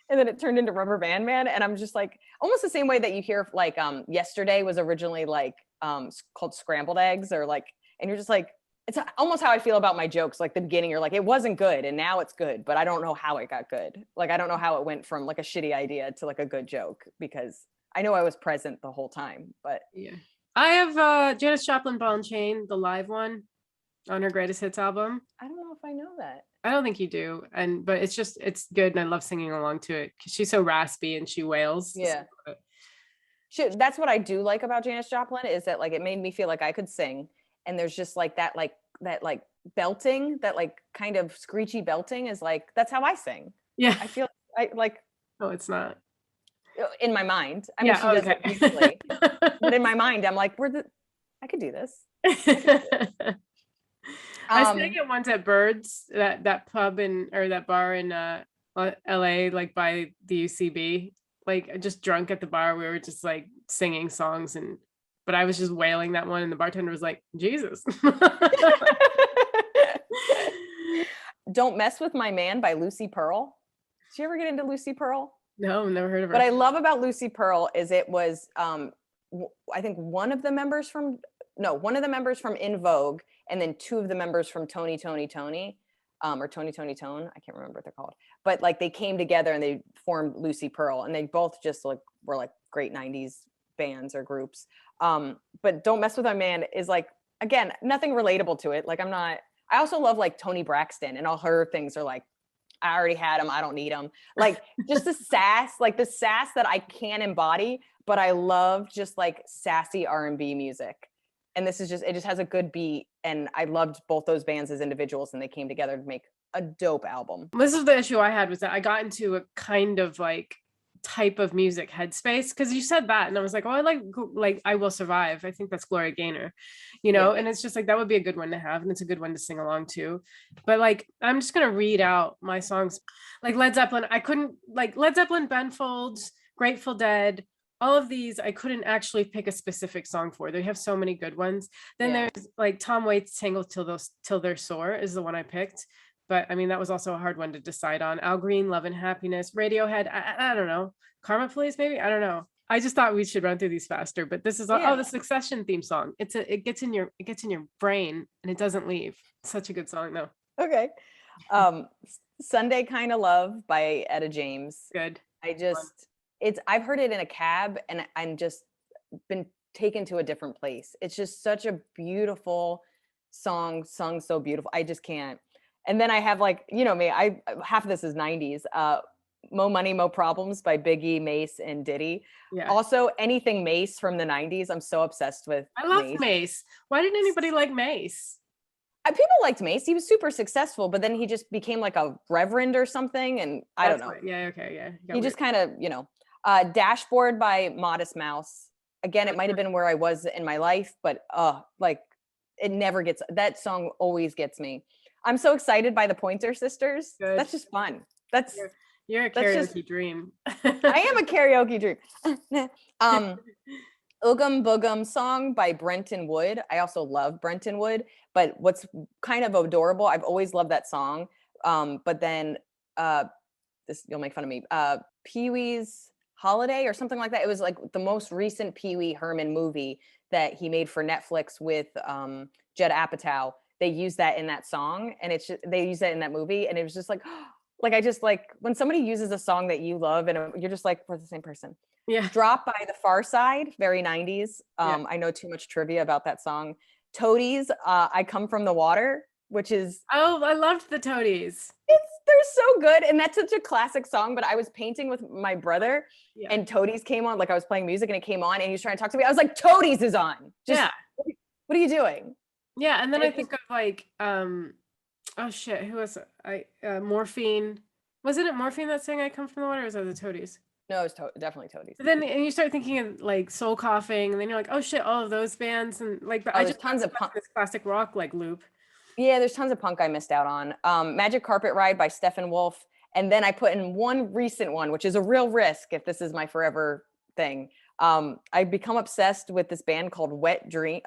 And then it turned into Rubber Band Man. And I'm just like, almost the same way that you hear like Yesterday was originally like called Scrambled Eggs, or like, and you're just like, it's almost how I feel about my jokes. Like the beginning, you're like, it wasn't good, and now it's good, but I don't know how it got good. Like, I don't know how it went from like a shitty idea to like a good joke, because I know I was present the whole time. But yeah, I have Janis Joplin Ball and Chain, the live one on her Greatest Hits album. I don't know if I know that. I don't think you do, but it's good, and I love singing along to it because she's so raspy and she wails. Yeah, that's what I do like about Janis Joplin, is that like it made me feel like I could sing, and there's just like that belting, that like kind of screechy belting is like, that's how I sing. Yeah, I feel like. Oh, it's not in my mind. I mean, she does it usually, but in my mind, I'm like, I could do this. I sang it once at Birds, that pub that bar in LA, like by the UCB, like just drunk at the bar. We were just like singing songs, but I was just wailing that one, and the bartender was like, Jesus. Don't Mess with My Man by Lucy Pearl. Did you ever get into Lucy Pearl? No, never heard of her. What I love about Lucy Pearl is it was I think one of the members from In Vogue, and then two of the members from Tony, or Tony Tone. I can't remember what they're called, but like they came together and they formed Lucy Pearl, and they both just like were like great 90s bands or groups. But Don't Mess with My Man is like, again, nothing relatable to it. Like I I also love like Toni Braxton, and all her things are like, I already had them, I don't need them. Like just the sass that I can embody, but I love just like sassy R&B music. And this is just, it just has a good beat. And I loved both those bands as individuals, and they came together to make a dope album. This is the issue I had, was that I got into a kind of like type of music headspace, because you said that and I was like, oh, I like I Will Survive. I think that's Gloria Gaynor, Yeah. and it's just like, that would be a good one to have, and it's a good one to sing along to. But like, I'm just gonna read out my songs. Like Led Zeppelin, I couldn't, like Led Zeppelin, Ben Folds, Grateful Dead, all of these I couldn't actually pick a specific song for. They have so many good ones. Then there's like Tom Waits' Tangled Till They're Sore is the one I picked. But I mean, that was also a hard one to decide on. Al Green, Love and Happiness, Radiohead, I don't know. Karma Police, maybe? I don't know. I just thought we should run through these faster, but this is the Succession theme song. It gets in your brain and it doesn't leave. Such a good song though. Okay. Sunday Kind of Love by Etta James. Good. I've heard it in a cab, and I'm just been taken to a different place. It's just such a beautiful song, sung so beautiful. I just can't. And then I have like, me, half of this is 90s. Mo Money, Mo Problems by Biggie, Mace, and Diddy. Yeah. Also, anything Mace from the 90s, I'm so obsessed with. I love Mace. Why didn't anybody like Mace? People liked Mace. He was super successful, but then he just became like a reverend or something, and I don't know. He just kind of, Dashboard by Modest Mouse. Again, it might have been where I was in my life, but like it never gets, that song always gets me. I'm so excited by the Pointer Sisters. Good. That's just fun. You're a karaoke dream. I am a karaoke dream. Oogum Boogum song by Brenton Wood. I also love Brenton Wood, but what's kind of adorable, I've always loved that song. But then this, you'll make fun of me, Pee-wee's Holiday or something like that. It was like the most recent Pee-wee Herman movie that he made for Netflix with Judd Apatow. They used that in that song, and they used that in that movie, and it was just like, like I just like when somebody uses a song that you love, and you're just like, we're the same person. Yeah. Drop by The Far Side, very 90s. I know too much trivia about that song. Toadies, I Come From the Water, which is I loved the Toadies. They're so good, and that's such a classic song. But I was painting with my brother, and Toadies came on. Like I was playing music, and it came on, and he was trying to talk to me. I was like, Toadies is on. What are you doing? Yeah, and then I think of like, oh shit, who was Morphine? Wasn't it Morphine that sang "I Come From the Water"? Or was that the Toadies? No, it's definitely Toadies. But then, and you start thinking of like Soul Coughing, and then you're like, oh shit, all of those bands, and like, but I just tons of punk, this classic rock like loop. Yeah, there's tons of punk I missed out on. Magic Carpet Ride by Steppenwolf, and then I put in one recent one, which is a real risk if this is my forever thing. I become obsessed with this band called Wet Dream.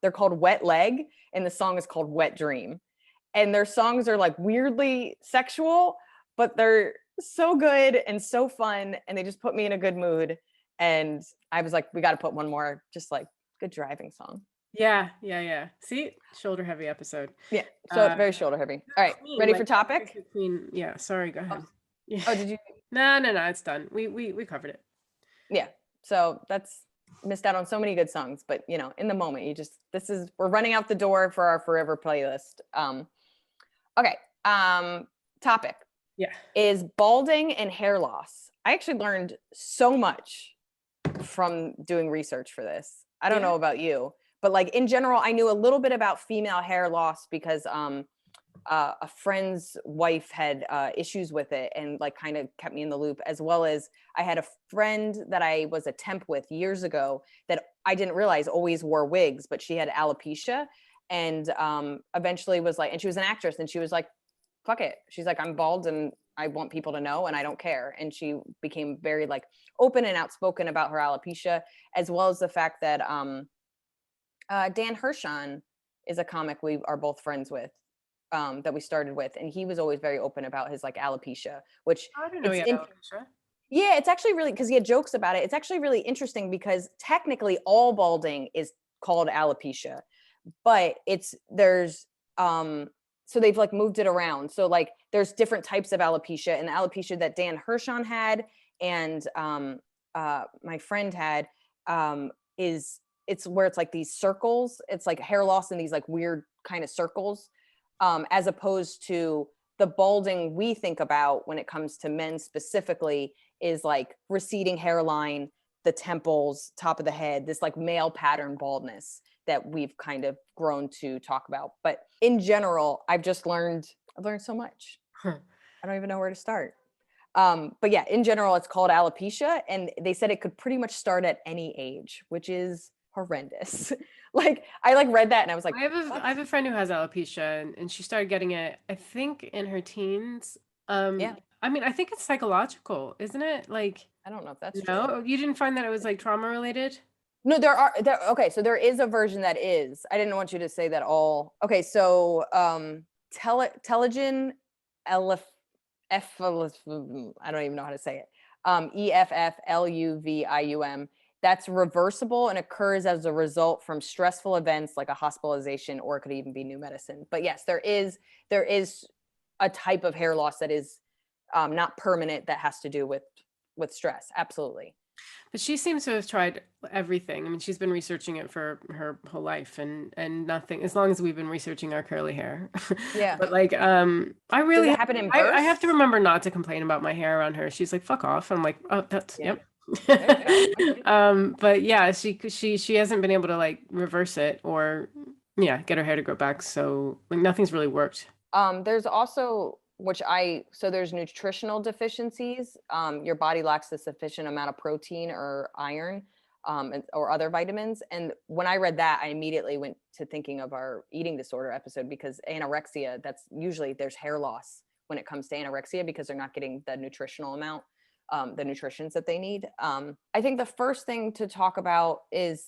They're called Wet Leg, and the song is called Wet Dream. And their songs are like weirdly sexual, but they're so good and so fun, and they just put me in a good mood. And I was like, we got to put one more, just like good driving song. Yeah. See, shoulder heavy episode. Yeah, so very shoulder heavy. All right, ready for topic? Yeah, sorry, go ahead. Yeah. Oh, did you? No, it's done. We covered it. Yeah. So that's missed out on so many good songs, but in the moment, we're running out the door for our forever playlist. Okay. Topic. Yeah. Is balding and hair loss. I actually learned so much from doing research for this. I don't know about you, but like in general, I knew a little bit about female hair loss because a friend's wife had issues with it and like kind of kept me in the loop, as well as I had a friend that I was a temp with years ago that I didn't realize always wore wigs, but she had alopecia, and eventually was like, and she was an actress, and she was like, fuck it. She's like, I'm bald and I want people to know, and I don't care. And she became very like open and outspoken about her alopecia, as well as the fact that Dan Hershon is a comic we are both friends with, that we started with, and he was always very open about his like alopecia, which I didn't know he had alopecia. Yeah, it's actually really, because he had jokes about it. It's actually really interesting because technically all balding is called alopecia, but so they've like moved it around. So like there's different types of alopecia, and the alopecia that Dan Hershon had and my friend had it's where it's like these circles. It's like hair loss in these like weird kind of circles. as opposed to the balding we think about when it comes to men specifically is like receding hairline, the temples, top of the head, this like male pattern baldness that we've kind of grown to talk about. But in general, I've learned so much. I don't even know where to start. But yeah, in general, it's called alopecia, and they said it could pretty much start at any age, which is horrendous. Like I like read that and I was like, I have a friend who has alopecia, and she started getting it, I think, in her teens. Yeah. I mean, I think it's psychological, isn't it? Like, I don't know if that's true. no, you didn't find that it was like trauma related? No, okay, so there is a version that is. I didn't want you to say that all. Okay, so telogen elef I don't even know how to say it. EFFLUVIUM. That's reversible and occurs as a result from stressful events like a hospitalization, or it could even be new medicine. But yes, there is a type of hair loss that is not permanent, that has to do with stress. Absolutely. But she seems to have tried everything. I mean, she's been researching it for her whole life, and nothing, as long as we've been researching our curly hair. Yeah. But like, I really Does it happen in I have to bursts? remember not to complain about my hair around her. She's like, fuck off. I'm like, oh, that's Yeah. yep. But yeah, she hasn't been able to like reverse it, or yeah, get her hair to grow back. So like nothing's really worked. There's also, so there's nutritional deficiencies. Your body lacks the sufficient amount of protein or iron, or other vitamins. And when I read that, I immediately went to thinking of our eating disorder episode, because anorexia, that's usually there's hair loss when it comes to anorexia, because they're not getting the nutritional amount, the nutrients that they need. I think the first thing to talk about is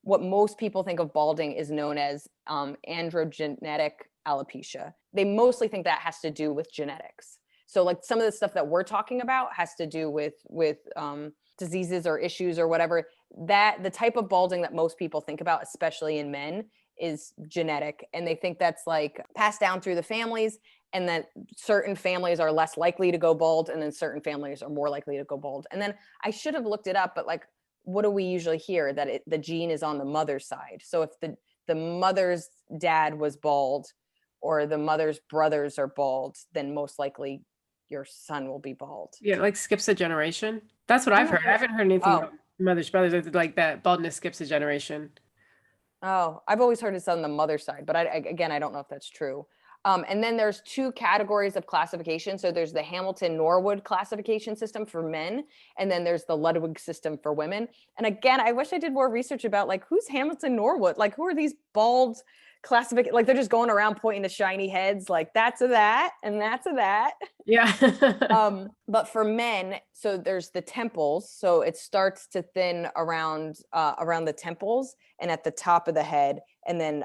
what most people think of balding is known as androgenetic alopecia. They mostly think that has to do with genetics. So like some of the stuff that we're talking about has to do with diseases or issues or whatever. That the type of balding that most people think about, especially in men, is genetic, and they think that's like passed down through the families, and that certain families are less likely to go bald, and then certain families are more likely to go bald. And then I should have looked it up, but like, what do we usually hear? That the gene is on the mother's side. So if the mother's dad was bald, or the mother's brothers are bald, then most likely your son will be bald. Yeah, like skips a generation. That's what I've heard. I haven't heard anything about mother's brothers. Like that baldness skips a generation. Oh, I've always heard it's on the mother's side, but again, I don't know if that's true. And then there's two categories of classification. So there's the Hamilton-Norwood classification system for men, and then there's the Ludwig system for women. And again, I wish I did more research about like, who's Hamilton-Norwood? Like, who are these bald classification? Like, they're just going around pointing to shiny heads, like that's a that, and that's a that. Yeah. But for men, so there's the temples. So it starts to thin around the temples and at the top of the head, and then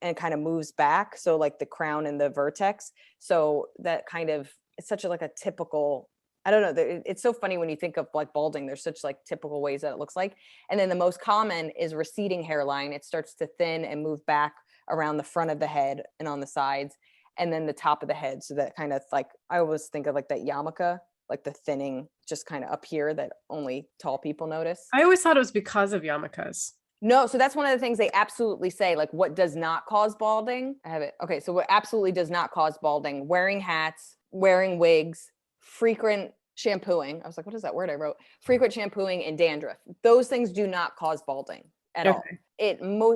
and kind of moves back. So like the crown and the vertex. So that kind of, it's such like a typical, I don't know. It's so funny when you think of like balding, there's such like typical ways that it looks like. And then the most common is receding hairline. It starts to thin and move back around the front of the head and on the sides, and then the top of the head. So that kind of like, I always think of like that yarmulke, like the thinning just kind of up here that only tall people notice. I always thought it was because of yarmulkes. No, so that's one of the things they absolutely say, like what does not cause balding? I have it. Okay, so what absolutely does not cause balding: wearing hats, wearing wigs, frequent shampooing. I was like, what is that word I wrote? Frequent shampooing and dandruff. Those things do not cause balding at all.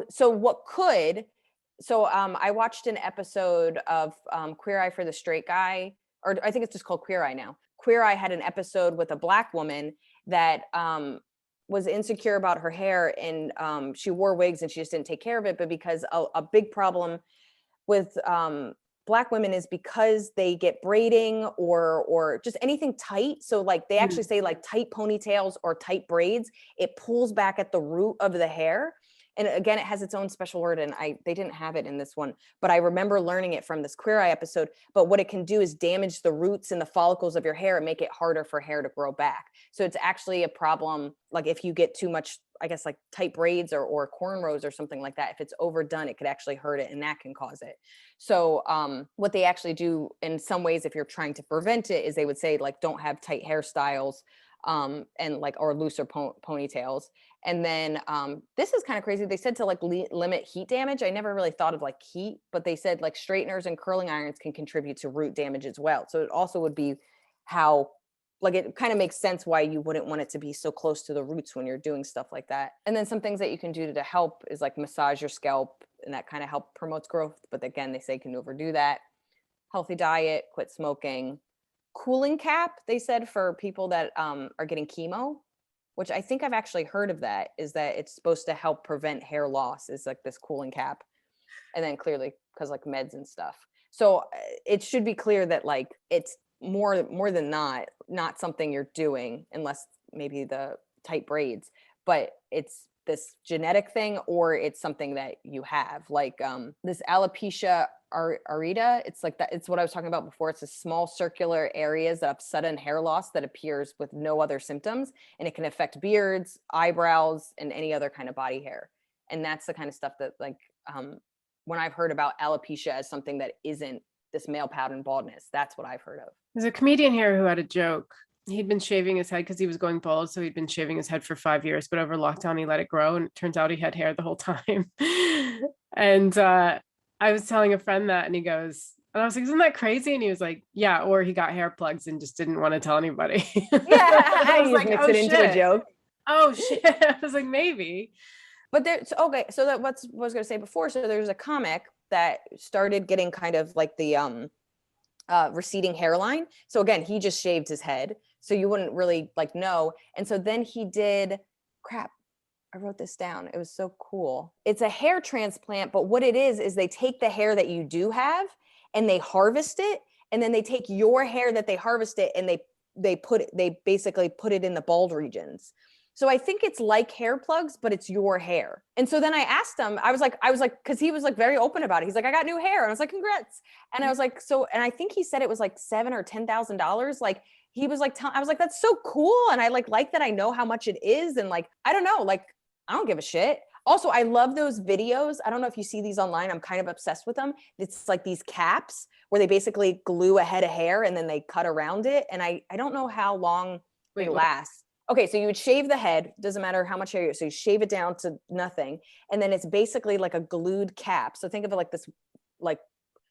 So what could, I watched an episode of Queer Eye for the Straight Guy, or I think it's just called Queer Eye now. Queer Eye had an episode with a Black woman that was insecure about her hair, and she wore wigs and she just didn't take care of it. But because a big problem with Black women is because they get braiding or just anything tight. So like they actually say like tight ponytails or tight braids, it pulls back at the root of the hair. And again, it has its own special word, and they didn't have it in this one, but I remember learning it from this Queer Eye episode. But what it can do is damage the roots and the follicles of your hair and make it harder for hair to grow back. So it's actually a problem, like if you get too much, I guess, like tight braids or cornrows or something like that. If it's overdone, it could actually hurt it, and that can cause it. So what they actually do in some ways, if you're trying to prevent it, is they would say like, don't have tight hairstyles. and like, or looser ponytails. And then this is kind of crazy. They said to like limit heat damage. I never really thought of like heat, but they said like straighteners and curling irons can contribute to root damage as well. So it also would be how, like, it kind of makes sense why you wouldn't want it to be so close to the roots when you're doing stuff like that. And then some things that you can do to help is like massage your scalp, and that kind of help promotes growth. But again, they say can overdo that. Healthy diet, quit smoking. Cooling cap, they said, for people that are getting chemo, which I think I've actually heard of that, is that it's supposed to help prevent hair loss, is like this cooling cap. And then clearly because like meds and stuff. So it should be clear that like it's more than not something you're doing, unless maybe the tight braids, but it's this genetic thing, or it's something that you have, like this alopecia areata. It's like that. It's what I was talking about before. It's a small circular areas of sudden hair loss that appears with no other symptoms, and it can affect beards, eyebrows, and any other kind of body hair. And that's the kind of stuff that like when I've heard about alopecia as something that isn't this male pattern baldness, that's what I've heard of. There's a comedian here who had a joke. He'd been shaving his head because he was going bald. So he'd been shaving his head for 5 years, but over lockdown, he let it grow. And it turns out he had hair the whole time. And I was telling a friend that, and he goes, and I was like, isn't that crazy? And he was like, yeah, or he got hair plugs and just didn't want to tell anybody. Yeah, I was like, mix oh, it into shit. a joke. Oh, shit. I was like, maybe. But there's, okay, so that what I was going to say before. So there's a comic that started getting kind of like the receding hairline. So again, he just shaved his head, so you wouldn't really like know. And so then he did, crap, I wrote this down. It was so cool. It's a hair transplant, but what it is they take the hair that you do have and they harvest it, and then they take your hair that they harvested and they basically put it in the bald regions. So I think it's like hair plugs, but it's your hair. And so then I asked him, I was like, because he was like very open about it. He's like, I got new hair. And I was like, congrats. And I was like, so, and I think he said it was like $7,000 or $10,000. Like he was like, I was like, that's so cool. And I like that I know how much it is. And like, I don't know, like, I don't give a shit. Also, I love those videos. I don't know if you see these online. I'm kind of obsessed with them. It's like these caps where they basically glue a head of hair and then they cut around it. And I don't know how long they last. Okay, so you would shave the head, doesn't matter how much hair so you shave it down to nothing. And then it's basically like a glued cap. So think of it like this like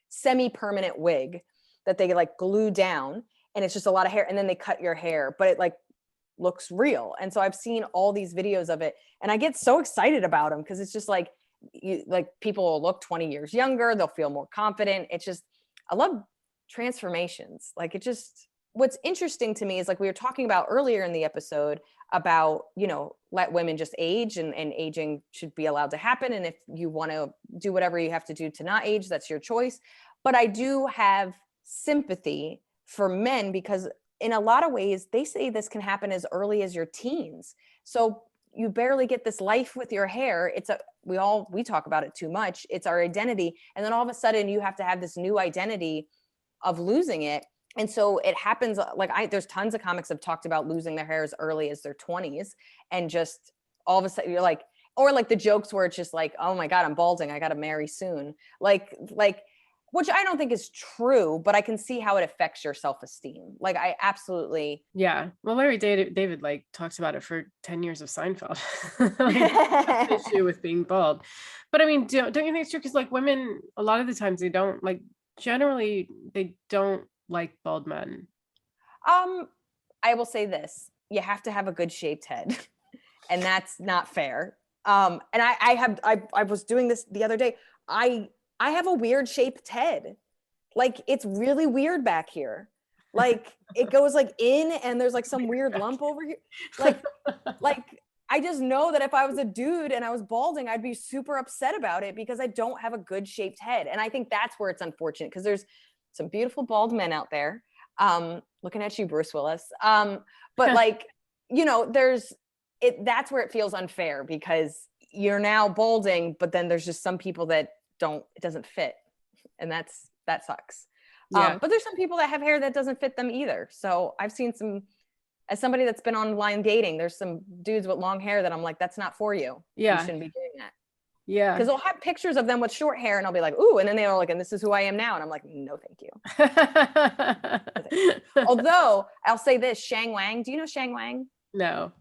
semi-permanent wig that they like glue down, and it's just a lot of hair, and then they cut your hair, but it like looks real. And so I've seen all these videos of it, and I get so excited about them because it's just like people will look 20 years younger, they'll feel more confident. It's just, I love transformations. Like it just, what's interesting to me is like we were talking about earlier in the episode about, let women just age, and aging should be allowed to happen. And if you want to do whatever you have to do to not age, that's your choice. But I do have sympathy for men because in a lot of ways, they say this can happen as early as your teens. So you barely get this life with your hair. We talk about it too much. It's our identity. And then all of a sudden you have to have this new identity of losing it. And so it happens like there's tons of comics have talked about losing their hair as early as their 20s, and just all of a sudden you're like, or like the jokes where it's just like, oh my God, I'm balding, I got to marry soon. Like, which I don't think is true, but I can see how it affects your self-esteem. Like I absolutely. Yeah. Well, Larry David like talks about it for 10 years of Seinfeld. Like, issue with being bald. But I mean, don't you think it's true? Because like women, a lot of the times they don't like, generally they don't like bald men. I will say this: you have to have a good shaped head, and that's not fair. And I was doing this the other day. I have a weird shaped head. Like it's really weird back here. Like it goes like in, and there's like some weird lump over here. Like I just know that if I was a dude and I was balding, I'd be super upset about it because I don't have a good shaped head. And I think that's where it's unfortunate, because there's some beautiful bald men out there. Looking at you, Bruce Willis. But like, that's where it feels unfair, because you're now balding, but then there's just some people that it doesn't fit. And that sucks. Yeah. But there's some people that have hair that doesn't fit them either. So I've seen as somebody that's been online dating, there's some dudes with long hair that I'm like, that's not for you. Yeah. You shouldn't be doing that. Yeah. Because they'll have pictures of them with short hair and I'll be like, ooh, and then they're like, and this is who I am now. And I'm like, no, thank you. No, thank you. Although I'll say this, Shang Wang, do you know Shang Wang? No.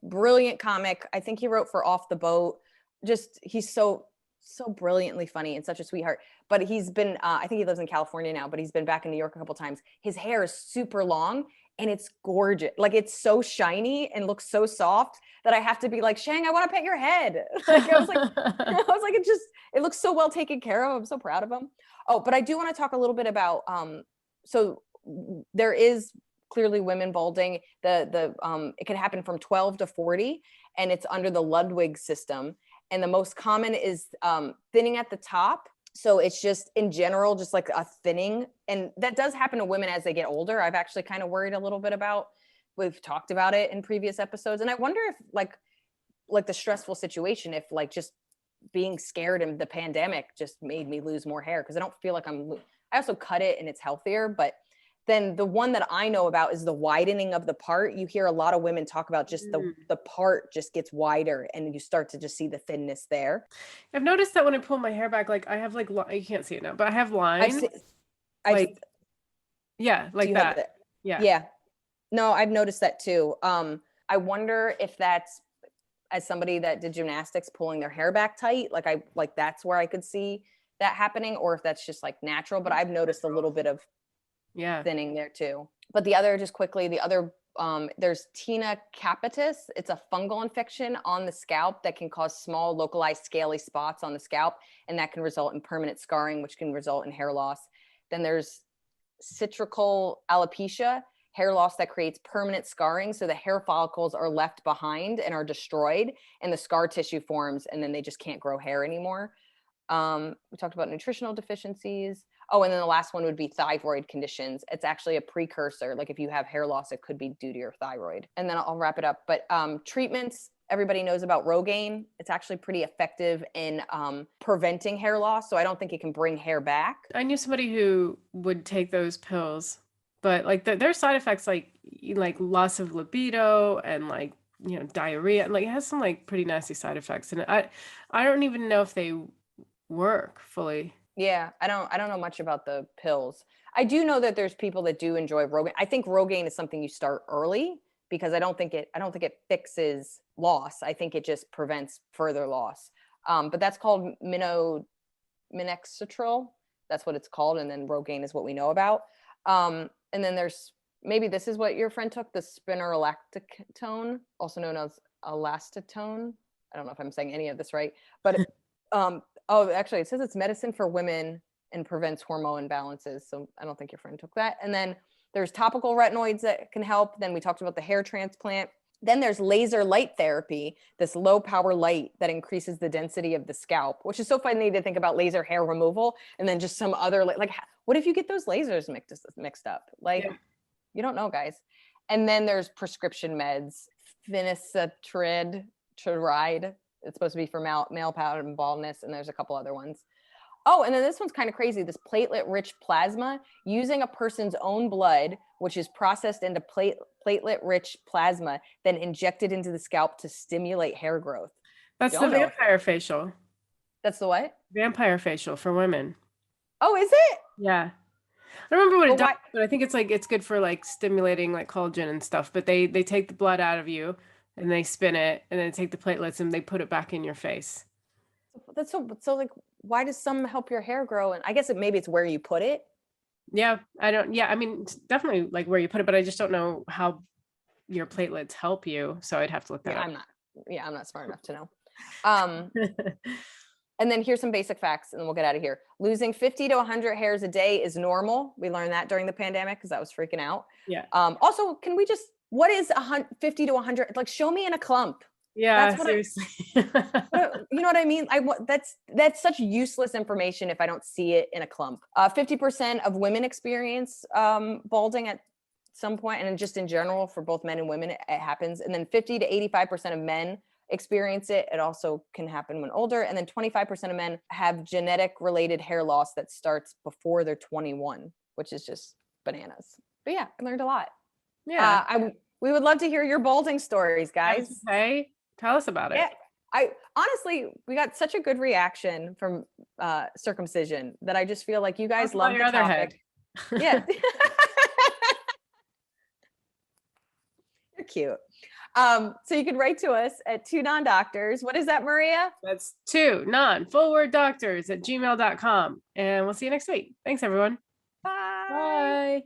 Brilliant comic. I think he wrote for Off the Boat. Just, he's so brilliantly funny and such a sweetheart. But he's been, I think he lives in California now, but he's been back in New York a couple times. His hair is super long and it's gorgeous. Like it's so shiny and looks so soft that I have to be like, Shang, I want to pet your head. Like I was like, it looks so well taken care of. I'm so proud of him. Oh, but I do want to talk a little bit about, so there is clearly women balding. It can happen from 12 to 40 and it's under the Ludwig system. And the most common is thinning at the top. So it's just in general, just like a thinning. And that does happen to women as they get older. I've actually kind of worried a little bit about, we've talked about it in previous episodes. And I wonder if like the stressful situation, if like just being scared in the pandemic just made me lose more hair. Cause I don't feel like I also cut it and it's healthier, but then the one that I know about is the widening of the part. You hear a lot of women talk about just the part just gets wider and you start to just see the thinness there. I've noticed that when I pull my hair back, like I have like, you can't see it now, but I have lines. Yeah, like that. Yeah. Yeah. No, I've noticed that too. I wonder if that's, as somebody that did gymnastics, pulling their hair back tight, like that's where I could see that happening, or if that's just like natural, but I've noticed a little bit of thinning there too. But there's Tina capitis. It's a fungal infection on the scalp that can cause small localized scaly spots on the scalp, and that can result in permanent scarring, which can result in hair loss. Then there's citrical alopecia, hair loss that creates permanent scarring. So the hair follicles are left behind and are destroyed and the scar tissue forms, and then they just can't grow hair anymore. We talked about nutritional deficiencies. Oh, and then the last one would be thyroid conditions. It's actually a precursor. Like if you have hair loss, it could be due to your thyroid. And then I'll wrap it up. But treatments, everybody knows about Rogain. It's actually pretty effective in preventing hair loss. So I don't think it can bring hair back. I knew somebody who would take those pills, but like their side effects, like loss of libido and like, diarrhea, and like it has some like pretty nasty side effects. And I don't even know if they work fully. Yeah, I don't know much about the pills. I do know that there's people that do enjoy Rogain. I think Rogain is something you start early because I don't think it fixes loss. I think it just prevents further loss. But that's called minoxidil. That's what it's called. And then Rogain is what we know about. And then there's, maybe this is what your friend took, the spironolactone, also known as elastitone. I don't know if I'm saying any of this right, but oh, actually, it says it's medicine for women and prevents hormone imbalances. So I don't think your friend took that. And then there's topical retinoids that can help. Then we talked about the hair transplant. Then there's laser light therapy, this low power light that increases the density of the scalp, which is so funny to think about laser hair removal and then just some other, like what if you get those lasers mixed up? Like, you don't know, guys. And then there's prescription meds, finasteride. It's supposed to be for male pattern and baldness, and there's a couple other ones. Oh, and then this one's kind of crazy. This platelet-rich plasma, using a person's own blood, which is processed into platelet-rich plasma, then injected into the scalp to stimulate hair growth. That's the vampire facial. That's the what? Vampire facial for women. Oh, is it? Yeah. I don't remember what it does, but I think it's good for like stimulating like collagen and stuff. But they take the blood out of you and they spin it, and then take the platelets and they put it back in your face. That's so like, why does some help your hair grow? And I guess maybe it's where you put it. Yeah, I mean, definitely like where you put it, but I just don't know how your platelets help you. So I'd have to look that up. I'm not smart enough to know. And then here's some basic facts and then we'll get out of here. Losing 50 to 100 hairs a day is normal. We learned that during the pandemic because I was freaking out. Yeah. Also, what is 50 to 100? Like, show me in a clump. Yeah, seriously. You know what I mean? That's such useless information if I don't see it in a clump. 50% of women experience balding at some point, and just in general for both men and women, it happens. And then 50 to 85% of men experience it. It also can happen when older. And then 25% of men have genetic related hair loss that starts before they're 21, which is just bananas. But yeah, I learned a lot. Yeah. We would love to hear your balding stories, guys. Okay. Tell us about it. I honestly, we got such a good reaction from circumcision that I just feel like you guys Talk about love your the other topic. head. Yeah. You're cute. So you can write to us at 2non-doctors. What is that, Maria? That's 2non-full-word doctors@gmail.com. And we'll see you next week. Thanks, everyone. Bye. Bye.